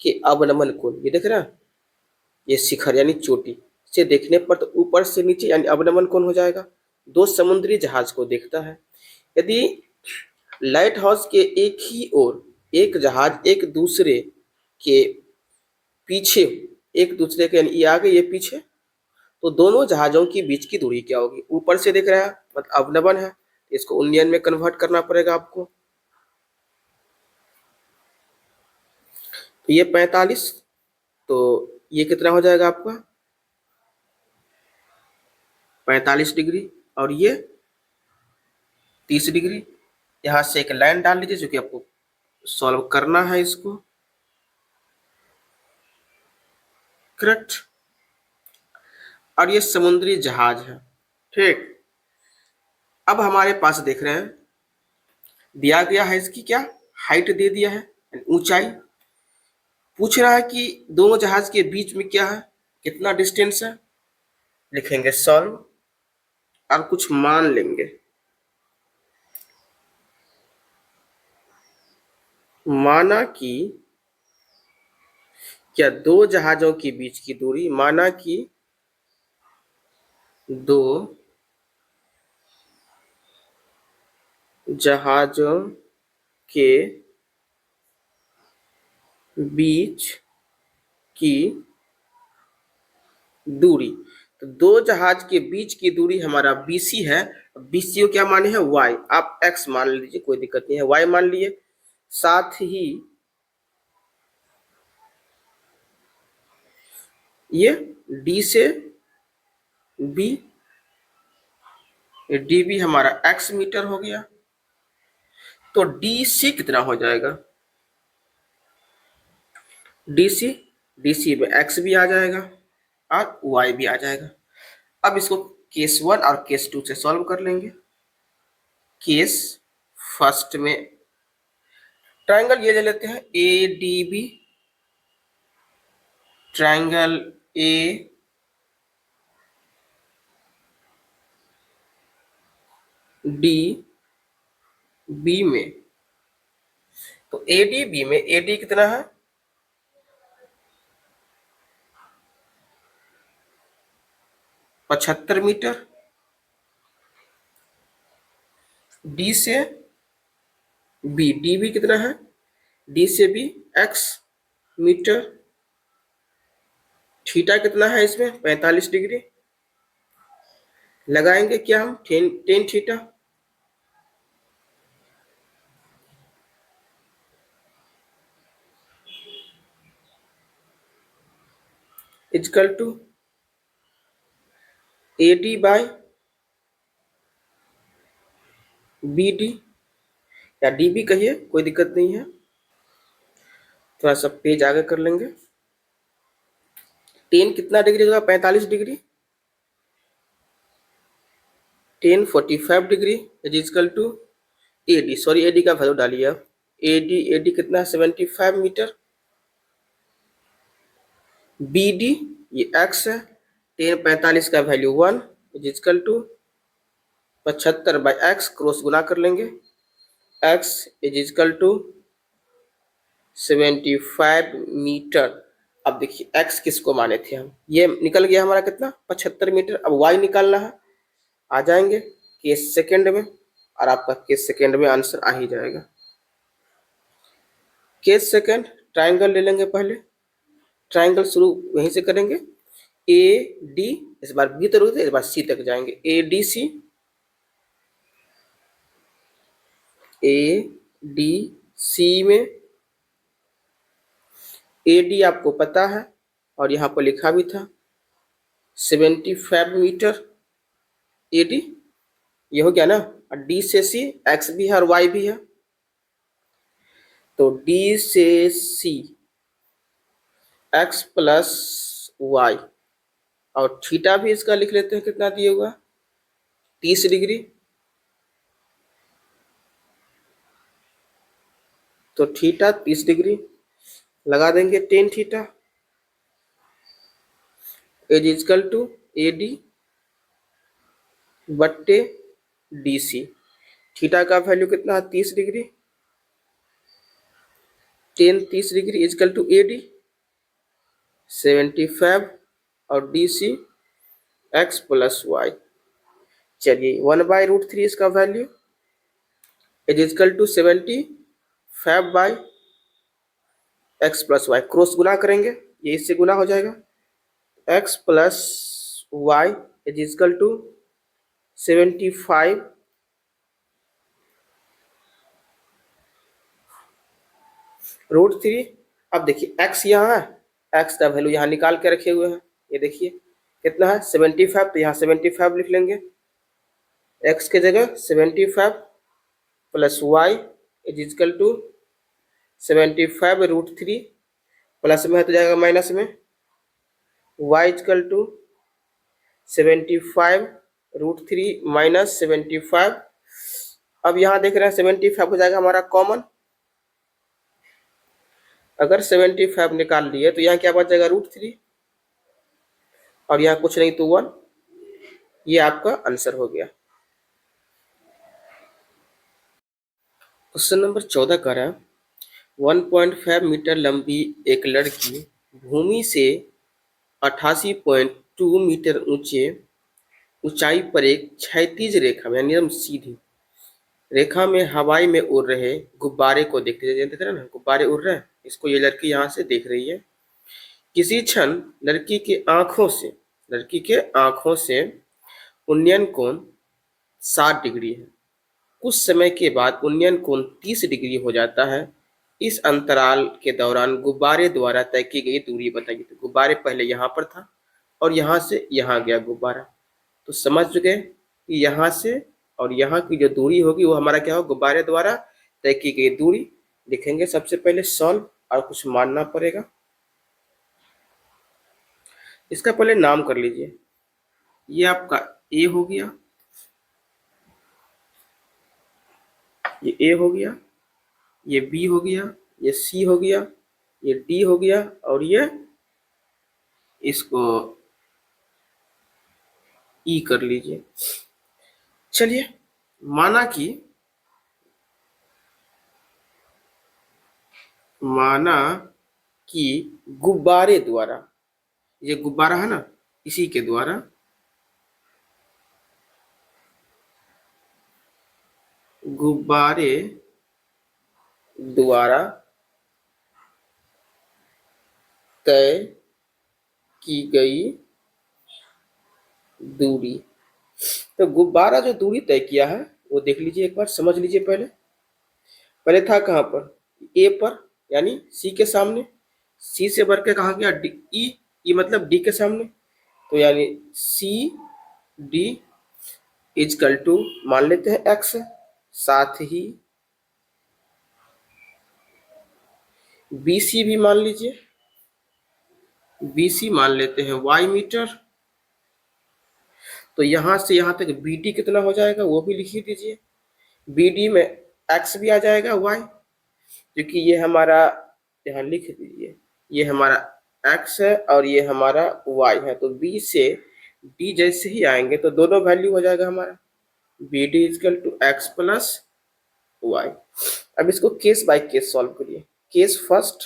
Speaker 1: के अवनमन कोण, ये देख रहा है, ये शिखर यानी चोटी से देखने पर तो ऊपर से नीचे यानी अवनमन कोण हो जाएगा, दो समुद्री जहाज को देखता है। यदि लाइट हाउस के एक ही ओर एक जहाज एक दूसरे के पीछे, एक दूसरे के यानी ये आगे ये पीछे, तो दोनों जहाजों के बीच की दूरी क्या होगी, ऊपर से देख रहा है मतलब अवनमन है, इसको उन्नयन में कन्वर्ट करना पड़ेगा आपको। तो ये 45, तो ये कितना हो जाएगा आपका 45 डिग्री, और ये 30 डिग्री। यहाँ से एक लाइन डाल लीजिए जो कि आपको सॉल्व करना है इसको, करेक्ट। और ये समुद्री जहाज है, ठीक। अब हमारे पास देख रहे हैं दिया गया है इसकी क्या हाइट दे दिया है, ऊंचाई पूछ रहा है कि दोनों जहाज के बीच में क्या है, कितना डिस्टेंस है, लिखेंगे सॉल्व और कुछ मान लेंगे। माना कि क्या दो जहाजों के बीच की दूरी, माना कि दो जहाजों के बीच की दूरी, तो दो जहाज के बीच की दूरी हमारा BC है, BC को क्या माने हैं y, आप x मान लीजिए कोई दिक्कत नहीं है, y मान लिए। साथ ही ये D से B, DB हमारा x मीटर हो गया, तो DC कितना हो जाएगा, DC में x भी आ जाएगा और y भी आ जाएगा। अब इसको केस 1 और केस 2 से सॉल्व कर लेंगे। केस फर्स्ट में ट्रायंगल ये ले लेते हैं ADB, ट्रायंगल ADB में, तो ADB में AD कितना है 75 मीटर। डी से बी, डी भी कितना है, डी से बी x मीटर। थीटा कितना है इसमें, 45 डिग्री। लगाएंगे क्या हम, tan theta is equal to A D by B D, या डी भी कहिए, कोई दिक्कत नहीं है। थोड़ा सा पेज आगे कर लेंगे। टेन कितना डिग्री होगा, 45 degree. Tan 45 degree is equal to A D, sorry A D का वैल्यू डालिए आप। ए डी कितना है, 75 मीटर। बी डी ये एक्स है, टेन 45 का value 1 equal to 75/x, cross गुना कर लेंगे। x equal to 75 metre. अब देखिए x किसको माने थे हम, ये निकल गया हमारा कितना, 75 मीटर। अब y निकालना है, आ जाएंगे केस सेकंड में, और आपका केस सेकंड में आंसर आ ही जाएगा। केस सेकंड, ट्राइंगल ले लेंगे पहले। ट्राइंगल शुरू वहीं से करेंगे, ए डी, इस बार बी तो रुक, इस बार सी तक जाएंगे। A D C, A D C में ए डी आपको पता है और यहाँ पर लिखा भी था 75 मीटर ए डी, ये हो गया ना। और डी से सी, एक्स भी है और वाई भी है, तो डी से सी एक्स प्लस वाई, और थीटा भी इसका लिख लेते हैं, कितना दिया हुआ, 30 डिग्री। तो थीटा 30 डिग्री लगा देंगे, tan theta is equal to A D बट्टे डी सी। थीटा का वैल्यू कितना है, 30 degree. Tan 30 degree is equal to A D 75 और D C X plus Y. चलिए 1/√3 इसका value is is equal to 75/x plus Y, cross गुना करेंगे, ये इससे गुना हो जाएगा। x plus Y is is equal to 75 √3। अब देखिए x यहाँ है, x का वैल्यू यहाँ निकाल के रखे हुए हैं, ये देखिए कितना है 75, तो यहाँ 75 लिख लेंगे, x के जगह 75 plus Y is is equal to 75√3, plus में है तो जाएगा माइनस में, y इजकल टू 75√3 माइनस 75। अब यहाँ देख रहे हैं 75 हो जाएगा हमारा कॉमन, अगर 75 निकाल लिए तो यहाँ क्या बच जाएगा, √3, और यहाँ कुछ नहीं तो 1। ये आपका आंसर हो गया। क्वेश्चन नंबर 14 का रहा, 1.5 मीटर लंबी एक लड़की भूमि से 88.2 मीटर ऊंचाई पर एक क्षैतिज रेखा में, यानी एकदम सीधी रेखा में हवाई में उड़ रहे गुब्बारे को देखते हैं। देख रहे हैं ना, गुब्बारे उड़ रहे हैं, इसको ये लड़की यहाँ से देख रही है। किसी क्षण लड़की के आंखों से उन्नयन कोण 60 डिग्री है। कुछ समय के बाद उन्नयन कोण 30 डिग्री हो जाता है। इस अंतराल के दौरान गुब्बारे द्वारा तय की गई दूरी बताइए। तो गुब्बारे पहले यहाँ पर था और यहाँ से यहाँ गया गुब्बारा, तो समझ गए कि यहाँ से और यहाँ की जो दूरी होगी वो हमारा क्या हो, गुब्बारे द्वारा तय की गई दूरी। लिखेंगे सबसे पहले सॉल्व, और कुछ मानना पड़ेगा। इसका पहले नाम कर लीजिए, ये आपका ए हो गया, ये ए हो गया, ये बी हो गया, ये सी हो गया, ये डी हो गया, और ये इसको ई कर लीजिए। चलिए माना कि गुब्बारे द्वारा, ये गुब्बारा है ना, इसी के द्वारा गुब्बारे द्वारा तय की गई दूरी। तो गुब्बारा जो दूरी तय किया है वो देख लीजिए, एक बार समझ लीजिए। पहले पहले था कहाँ पर, ए पर, यानी सी के सामने। सी से बढ़ के कहाँ गया, डी, ई, ई मतलब डी के सामने। तो यानी सी डी इजकल टू मान लेते हैं एक्स, साथ ही बी सी भी मान लीजिए, बी सी मान लेते हैं वाई मीटर। तो यहां से यहां तक बी डी कितना हो जाएगा वो भी लिख ही दीजिए। बी डी में एक्स भी आ जाएगा, वाई, क्योंकि ये हमारा, यहाँ लिख दीजिए, ये हमारा एक्स है और ये हमारा वाई है। तो बी से डी जैसे ही आएंगे तो दोनों वैल्यू हो जाएगा हमारा, B D is equal to x plus y. अब इसको केस बाय केस सॉल्व करिए। केस फर्स्ट,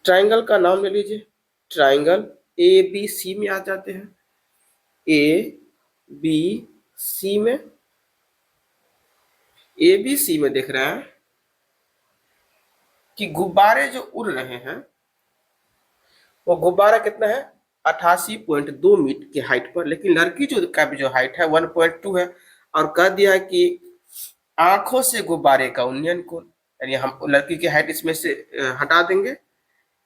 Speaker 1: ट्राइंगल का नाम ले लीजिए। ट्राइंगल ए बी सी में आ जाते हैं। ए बी सी में, ए बी सी में देख रहे हैं कि गुब्बारे जो उड़ रहे हैं वो गुब्बारा कितना है, 88.2 मीटर की हाइट पर, लेकिन लड़की जो का भी जो हाइट है 1.2 है। और कह दिया है कि आंखों से गुब्बारे का उन्नयन कोण, यानी हम लड़की की हाइट इसमें से हटा देंगे।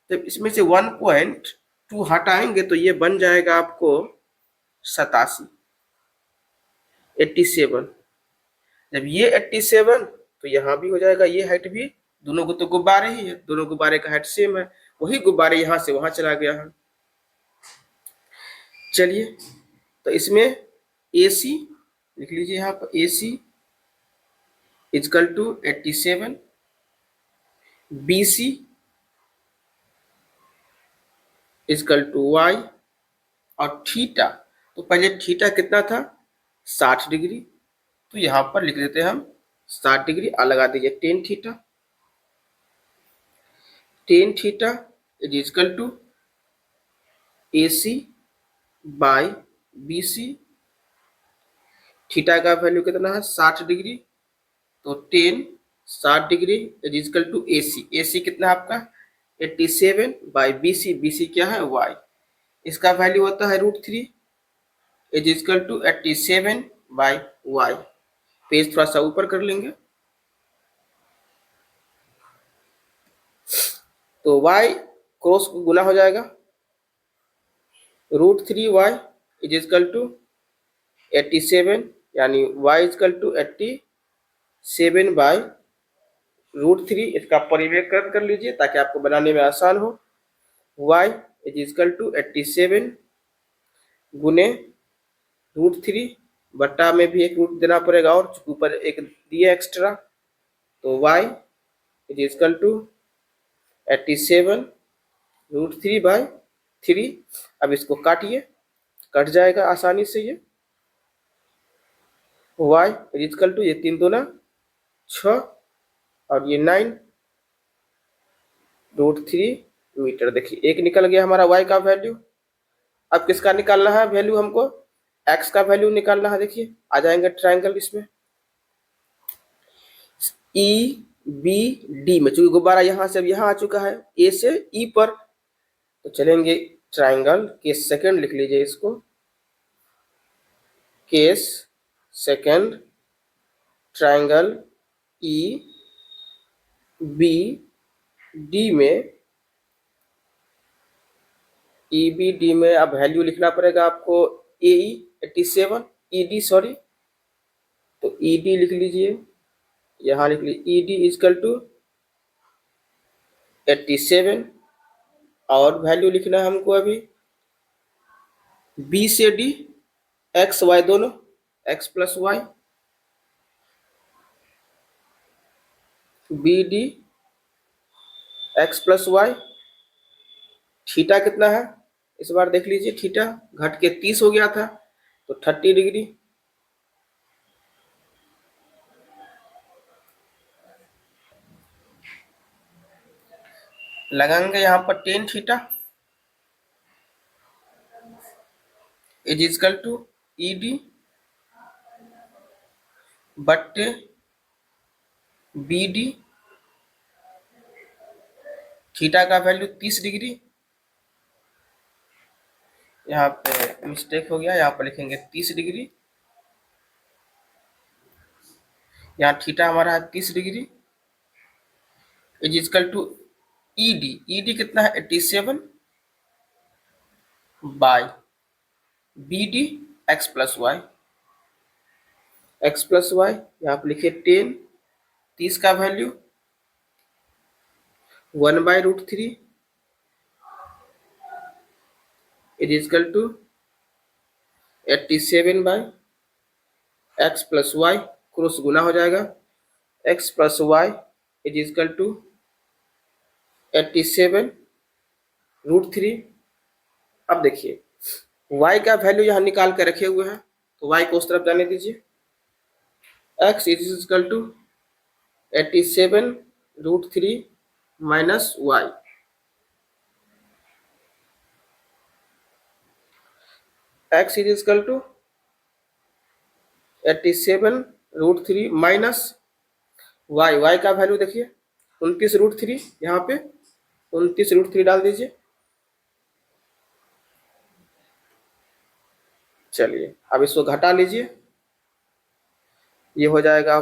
Speaker 1: जब इसमें से 1.2 हटाएंगे तो ये बन जाएगा आपको 87, 87। जब ये 87 तो यहाँ भी हो जाएगा, ये हाइट भी, दोनों को तो गुब्बारे ही है, दोनों गुब्बारे का हाइट सेम है, वही गुब्बारे यहाँ से वहां चला गया है। चलिए, तो इसमें ए सी लिख लीजिए, यहाँ पर A C equal to 87, B C equal to Y, और थीटा, तो पहले थीटा कितना था, 60 डिग्री। तो यहाँ पर लिख देते हैं हम 60 डिग्री, आ लगा दीजिए tan theta. Tan theta is is equal to A C by B C. Theta का वैल्यू कितना है, 60 डिग्री। तो tan 60 degree is is equal to A C. A C कितना है आपका 87 by B C. B C क्या है, वाई। इसका वैल्यू होता है √3 is is equal to 87 by Y. Page थोड़ा सा ऊपर कर लेंगे तो y क्रॉस गुना हो जाएगा, √3y इज इजकल टू 87, यानी y इजकल टू 87 बाई √3। इसका परिमेय कर लीजिए ताकि आपको बनाने में आसान हो। y इज इजकल टू 87 गुने √3, बट्टा में भी एक रूट देना पड़ेगा और ऊपर एक दिए एक्स्ट्रा। तो y इज इजकल टू 87 √3/3। अब इसको काटिए, कट जाएगा आसानी से ये। y इज इक्वल टू, ये 3 दूना 6 और ये 9 √3 मीटर। देखिए एक निकल गया हमारा y का वैल्यू। अब किसका निकालना है वैल्यू, हमको x का वैल्यू निकालना है। देखिए आ जाएंगे ट्राइंगल इसमें, ई बी डी में, चूंकि गुब्बारा यहाँ से अब यहाँ आ चुका है ए से ई पर, तो चलेंगे ट्राइंगल केस सेकंड लिख लीजिए इसको। Case second, triangle E B D में, ई बी डी में अब वैल्यू लिखना पड़ेगा आपको ए ई 87, ई डी सॉरी, तो ई डी लिख लीजिए, यहाँ लिख लीजिए ई डी इजकल टू 87। और वैल्यू लिखना है हमको अभी बी से डी, एक्स वाई दोनों, x plus y, B D x plus y. Theta कितना है इस बार देख लीजिए, थीटा घट के 30 हो गया था तो 30 डिग्री। लगाएंगे यहाँ पर tan theta is is equal to E D बट्टे बी डी, थीटा का वैल्यू 30 डिग्री। यहाँ पे मिस्टेक हो गया, यहाँ पर लिखेंगे 30 डिग्री। यहाँ थीटा हमारा है 30 degree is equal to E D. E D कितना है 87 by B D x plus Y. X plus Y यहाँ पर लिखिए 10, 30 का value 1/√3 is equal to 87 by X plus Y, cross गुना हो जाएगा। X plus Y is equal to 87√3। अब देखिए y का वैल्यू यहाँ निकाल के रखे हुए हैं, तो y को उस तरफ जाने दीजिए। x is equal to 87√3 minus y। x is equal to 87√3 minus y। y का वैल्यू देखिए 29√3, यहाँ पे 29√3 डाल दीजिए। चलिए अब इसको घटा लीजिए, ये हो जाएगा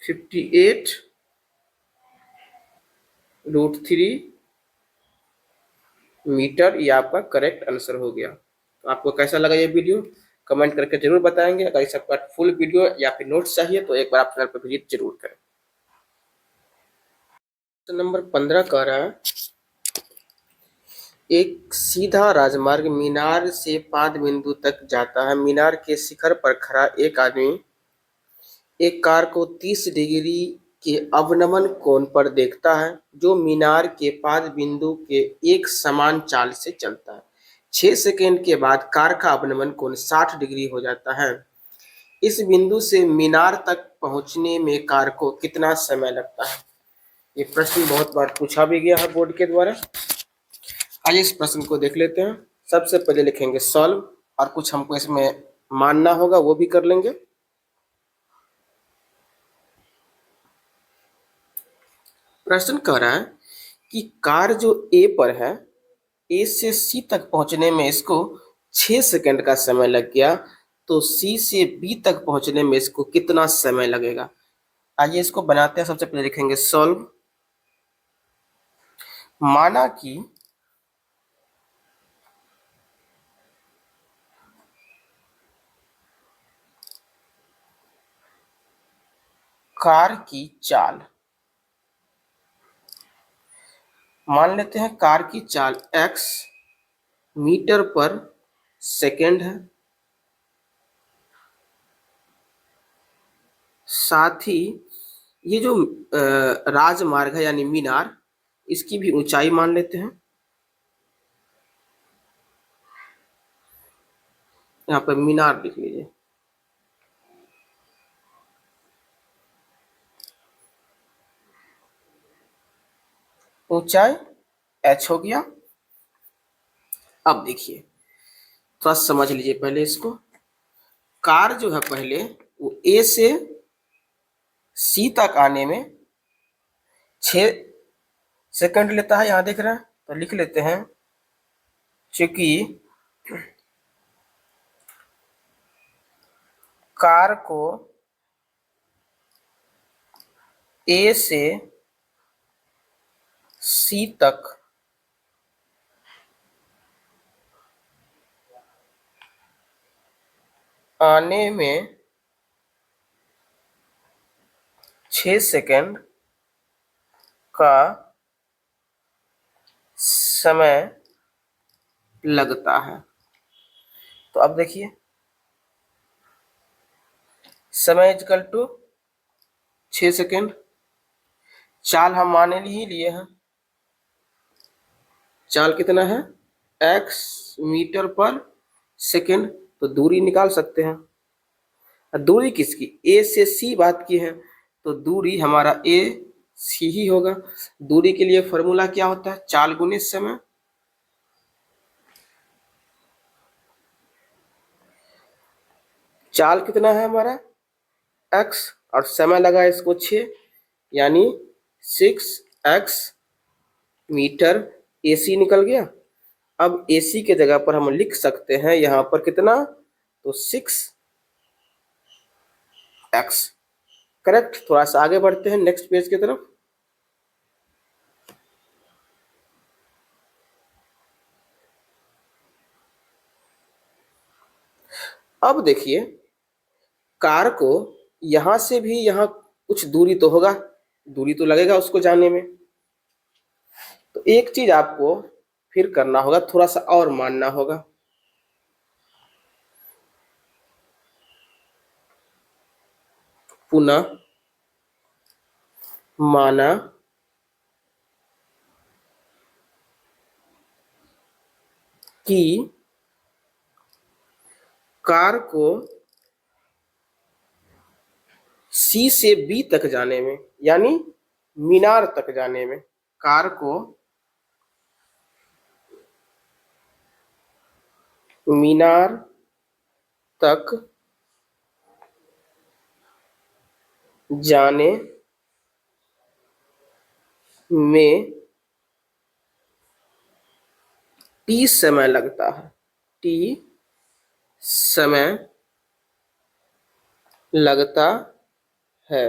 Speaker 1: 58√3 मीटर। ये आपका करेक्ट आंसर हो गया। तो आपको कैसा लगा ये वीडियो कमेंट करके जरूर बताएंगे। अगर इस आपका फुल वीडियो या फिर नोट्स चाहिए तो एक बार आप चैनल पर विजिट जरूर करें। तो नंबर 15 कह रहा है, एक सीधा राजमार्ग मीनार से पाद बिंदु तक जाता है। मीनार के शिखर पर खड़ा एक आदमी एक कार को 30 डिग्री के अवनमन कोण पर देखता है, जो मीनार के पाद बिंदु के एक समान चाल से चलता है। 6 सेकेंड के बाद कार का अवनमन कोण 60 डिग्री हो जाता है। इस बिंदु से मीनार तक पहुंचने में कार को कितना समय लगता है? ये प्रश्न बहुत बार पूछा भी गया है बोर्ड के द्वारा। आइए इस प्रश्न को देख लेते हैं। सबसे पहले लिखेंगे सॉल्व, और कुछ हमको इसमें मानना होगा वो भी कर लेंगे। प्रश्न कह रहा है कि कार जो ए पर है, ए से सी तक पहुंचने में इसको 6 सेकंड का समय लग गया, तो सी से बी तक पहुंचने में इसको कितना समय लगेगा? आइए इसको बनाते हैं। सबसे पहले लिखेंगे सॉल्व। माना कि कार की चाल, मान लेते हैं कार की चाल x मीटर पर सेकेंड है, साथ ही ये जो राजमार्ग है यानी मीनार, इसकी भी ऊंचाई मान लेते हैं। यहाँ पर मीनार लिख लीजिए। ऊंचाई h हो गया। अब देखिए थोड़ा समझ लीजिए पहले इसको। कार जो है पहले वो ए से सी तक आने में 6 सेकंड लेता है, यहाँ देख रहे हैं, तो लिख लेते हैं चूंकि कार को ए से सी तक आने में 6 सेकंड का समय लगता है। तो अब देखिए समय इक्वल टू 6 सेकंड। चाल हम माने ही लिए हैं। चाल कितना है x मीटर पर सेकंड, तो दूरी निकाल सकते हैं। दूरी किसकी? a से c बात की है, तो दूरी हमारा a c ही होगा। दूरी के लिए फॉर्मूला क्या होता है? चाल गुने समय। चाल कितना है हमारा एक्स और समय लगा इसको 6, यानी 6x मीटर AC निकल गया। अब AC के जगह पर हम लिख सकते हैं यहाँ पर कितना, तो 6x। करेक्ट। थोड़ा सा आगे बढ़ते हैं नेक्स्ट पेज की तरफ। अब देखिए, कार को यहां से भी यहाँ कुछ दूरी तो होगा, दूरी तो लगेगा उसको जाने में। तो एक चीज आपको फिर करना होगा, थोड़ा सा और मानना होगा। पुनः माना कि कार को C से B तक जाने में, यानी मीनार तक जाने में, कार को मीनार तक जाने में T समय लगता है, T समय लगता है।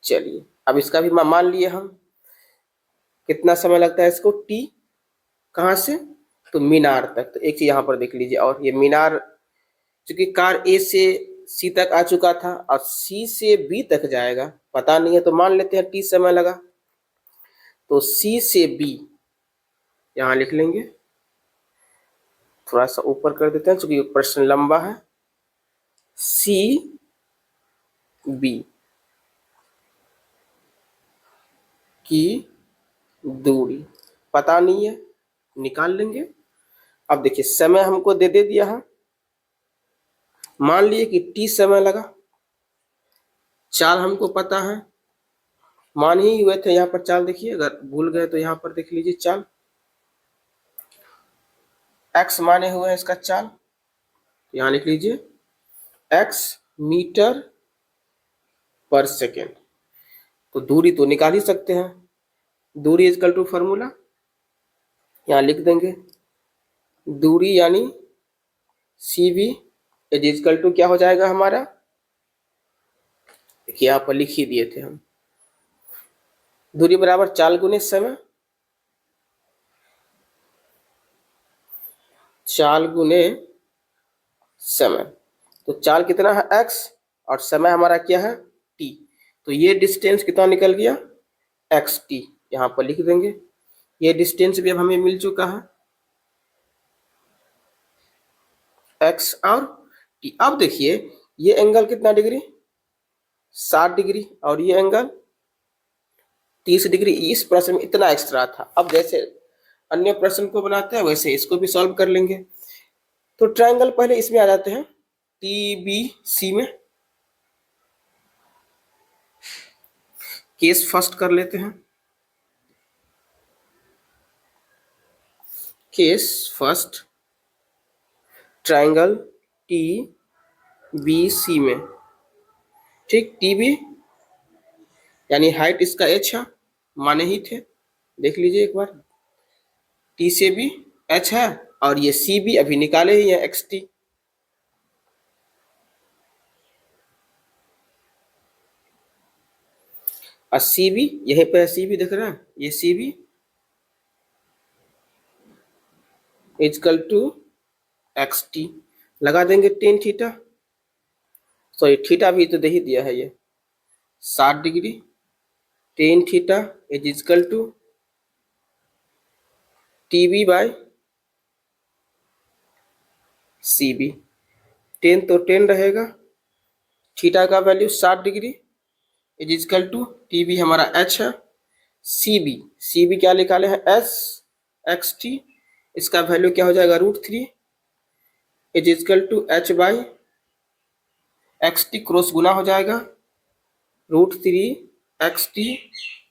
Speaker 1: चलिए, अब इसका भी मान लिए हम, कितना समय लगता है इसको, T कहाँ से, तो मीनार तक। तो एक चीज यहाँ पर देख लीजिए, और ये मीनार चूंकि कार A से C तक आ चुका था और C से B तक जाएगा, पता नहीं है, तो मान लेते हैं T समय लगा। तो C से B यहाँ लिख लेंगे, थोड़ा सा ऊपर कर देते हैं चूंकि प्रश्न लंबा है। C B की दूरी पता नहीं है, निकाल लेंगे। अब देखिए, समय हमको दे दिया है, मान लिए कि T समय लगा, चाल हमको पता है, मान ही हुए थे यहाँ पर चाल। देखिए, अगर भूल गए तो यहाँ पर देख लीजिए चाल, x माने हुए हैं इसका चाल, तो यहाँ लिख लीजिए x मीटर पर सेकेंड। तो दूरी तो निकाल ही सकते हैं, दूरी इजकल टू फॉर्मूला यहाँ लिख देंगे, दूरी यानी CV इज इजकल टू क्या हो जाएगा हमारा, देखिए यहाँ पर लिख ही दिए थे हम, दूरी बराबर चाल गुने समय, चाल गुने समय। तो चाल कितना है x और समय हमारा क्या है t, तो ये डिस्टेंस कितना निकल गया xt, यहाँ पर लिख देंगे। ये डिस्टेंस भी अब हमें मिल चुका है, x और t। अब देखिए, ये एंगल कितना डिग्री, 60 डिग्री, और ये एंगल 30 डिग्री। इस प्रश्न में इतना एक्स्ट्रा था। अब जैसे अन्य प्रश्न को बनाते हैं वैसे इसको भी सॉल्व कर लेंगे। तो ट्रायंगल पहले इसमें आ जाते हैं, TBC में। केस फर्स्ट कर लेते हैं, केस फर्स्ट ट्रायंगल TBC में, ठीक। TB यानी हाइट इसका h है, माने ही थे, देख लीजिए एक बार, T से भी h है, और ये CB अभी निकाले ही है xt। और CB यहीं पे CB दिख रहा है, ये CB इजकल टू xt, लगा देंगे टेन थीटा, सॉरी थीटा भी तो दे ही दिया है, ये 60 degree, tan theta is is equal to TB by CB। Tan तो 10 रहेगा, थीटा का value 60 degree is is equal to TB हमारा h है, CB क्या निकाले हैं xt, इसका वैल्यू क्या हो जाएगा √3 is is equal to h by xt, cross गुना हो जाएगा, √3 xt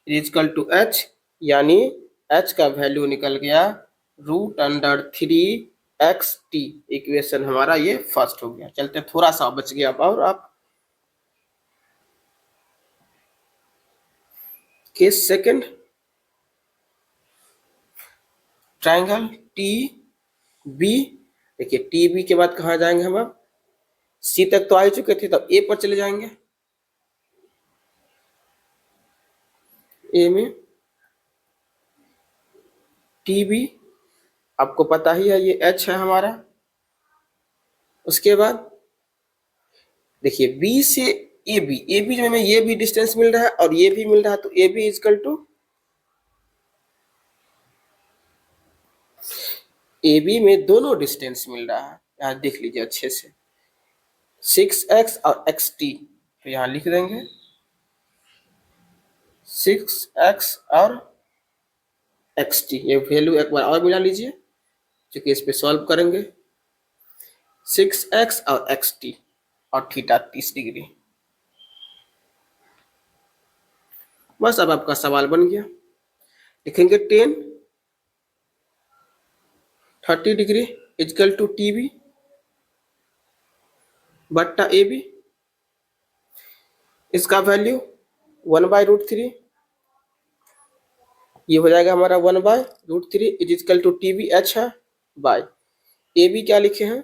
Speaker 1: इजकल टू h, यानी h का वैल्यू निकल गया √3 xt। इक्वेशन हमारा ये फर्स्ट हो गया। चलते थोड़ा सा बच गया अब, और आप case second, triangle T B. देखिए टी बी के बाद कहाँ जाएंगे हम? अब सी तक तो आ ही चुके थे, तो ए पर चले जाएंगे। ए में टी बी आपको पता ही है, ये एच है हमारा। उसके बाद देखिए बी से ए बी जो हमें ये भी डिस्टेंस मिल रहा है और ये भी मिल रहा है, तो A B is equal to A B में दोनों डिस्टेंस मिल रहा है, यहाँ देख लीजिए अच्छे से, 6x और xt। तो यहाँ लिख देंगे 6x और xt, ये वैल्यू एक बार और मिला लीजिए, क्योंकि इस पे सॉल्व करेंगे। 6x और xt और थीटा 30 डिग्री। बस अब आपका सवाल बन गया। लिखेंगे 30 degree is equal to T B बट्टा ए बी। इसका वैल्यू 1/√3, ये हो जाएगा हमारा 1/√3 is equal to T B H है बाय ए बी क्या लिखे हैं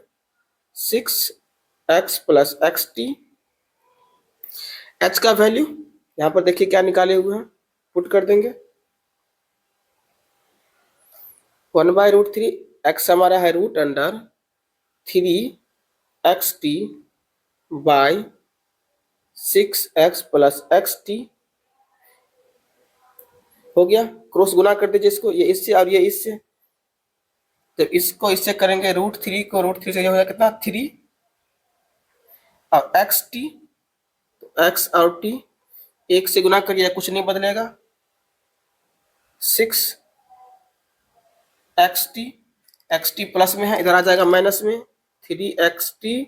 Speaker 1: 6x प्लस xt। एच का वैल्यू यहाँ पर देखिए क्या निकाले हुए हैं, पुट कर देंगे 1/√3, x हमारा है √3 बाय 6x प्लस xt। हो गया, क्रॉस गुना कर दीजिए इसको, ये इससे और ये इससे। जब इसको इससे करेंगे √3 को √3 से, हो जाएगा कितना 3 और xt, तो x और t एक से गुना करिए, कुछ नहीं बदलेगा, 6xt प्लस में है, इधर आ जाएगा माइनस में, 3xt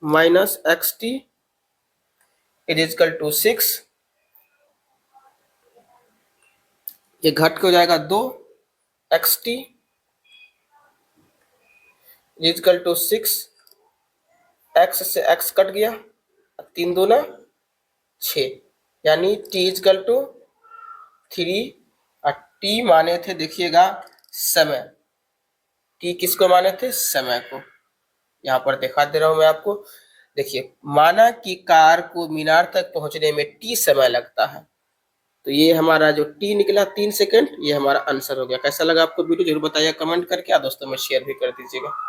Speaker 1: minus xt is equal to 6। ये घट के हो जाएगा 2xt is equal to 6, x से x कट गया, 3 दूना 6, यानी t इजकल टू 3 और t माने थे देखिएगा समय, t किसको माने थे समय को। यहाँ पर दिखा दे रहा हूं मैं आपको, देखिए माना कि कार को मीनार तक पहुंचने में t समय लगता है, तो ये हमारा जो t निकला 3 सेकंड, ये हमारा आंसर हो गया। कैसा लगा आपको वीडियो जरूर बताइए कमेंट करके, दोस्तों में शेयर भी कर दीजिएगा।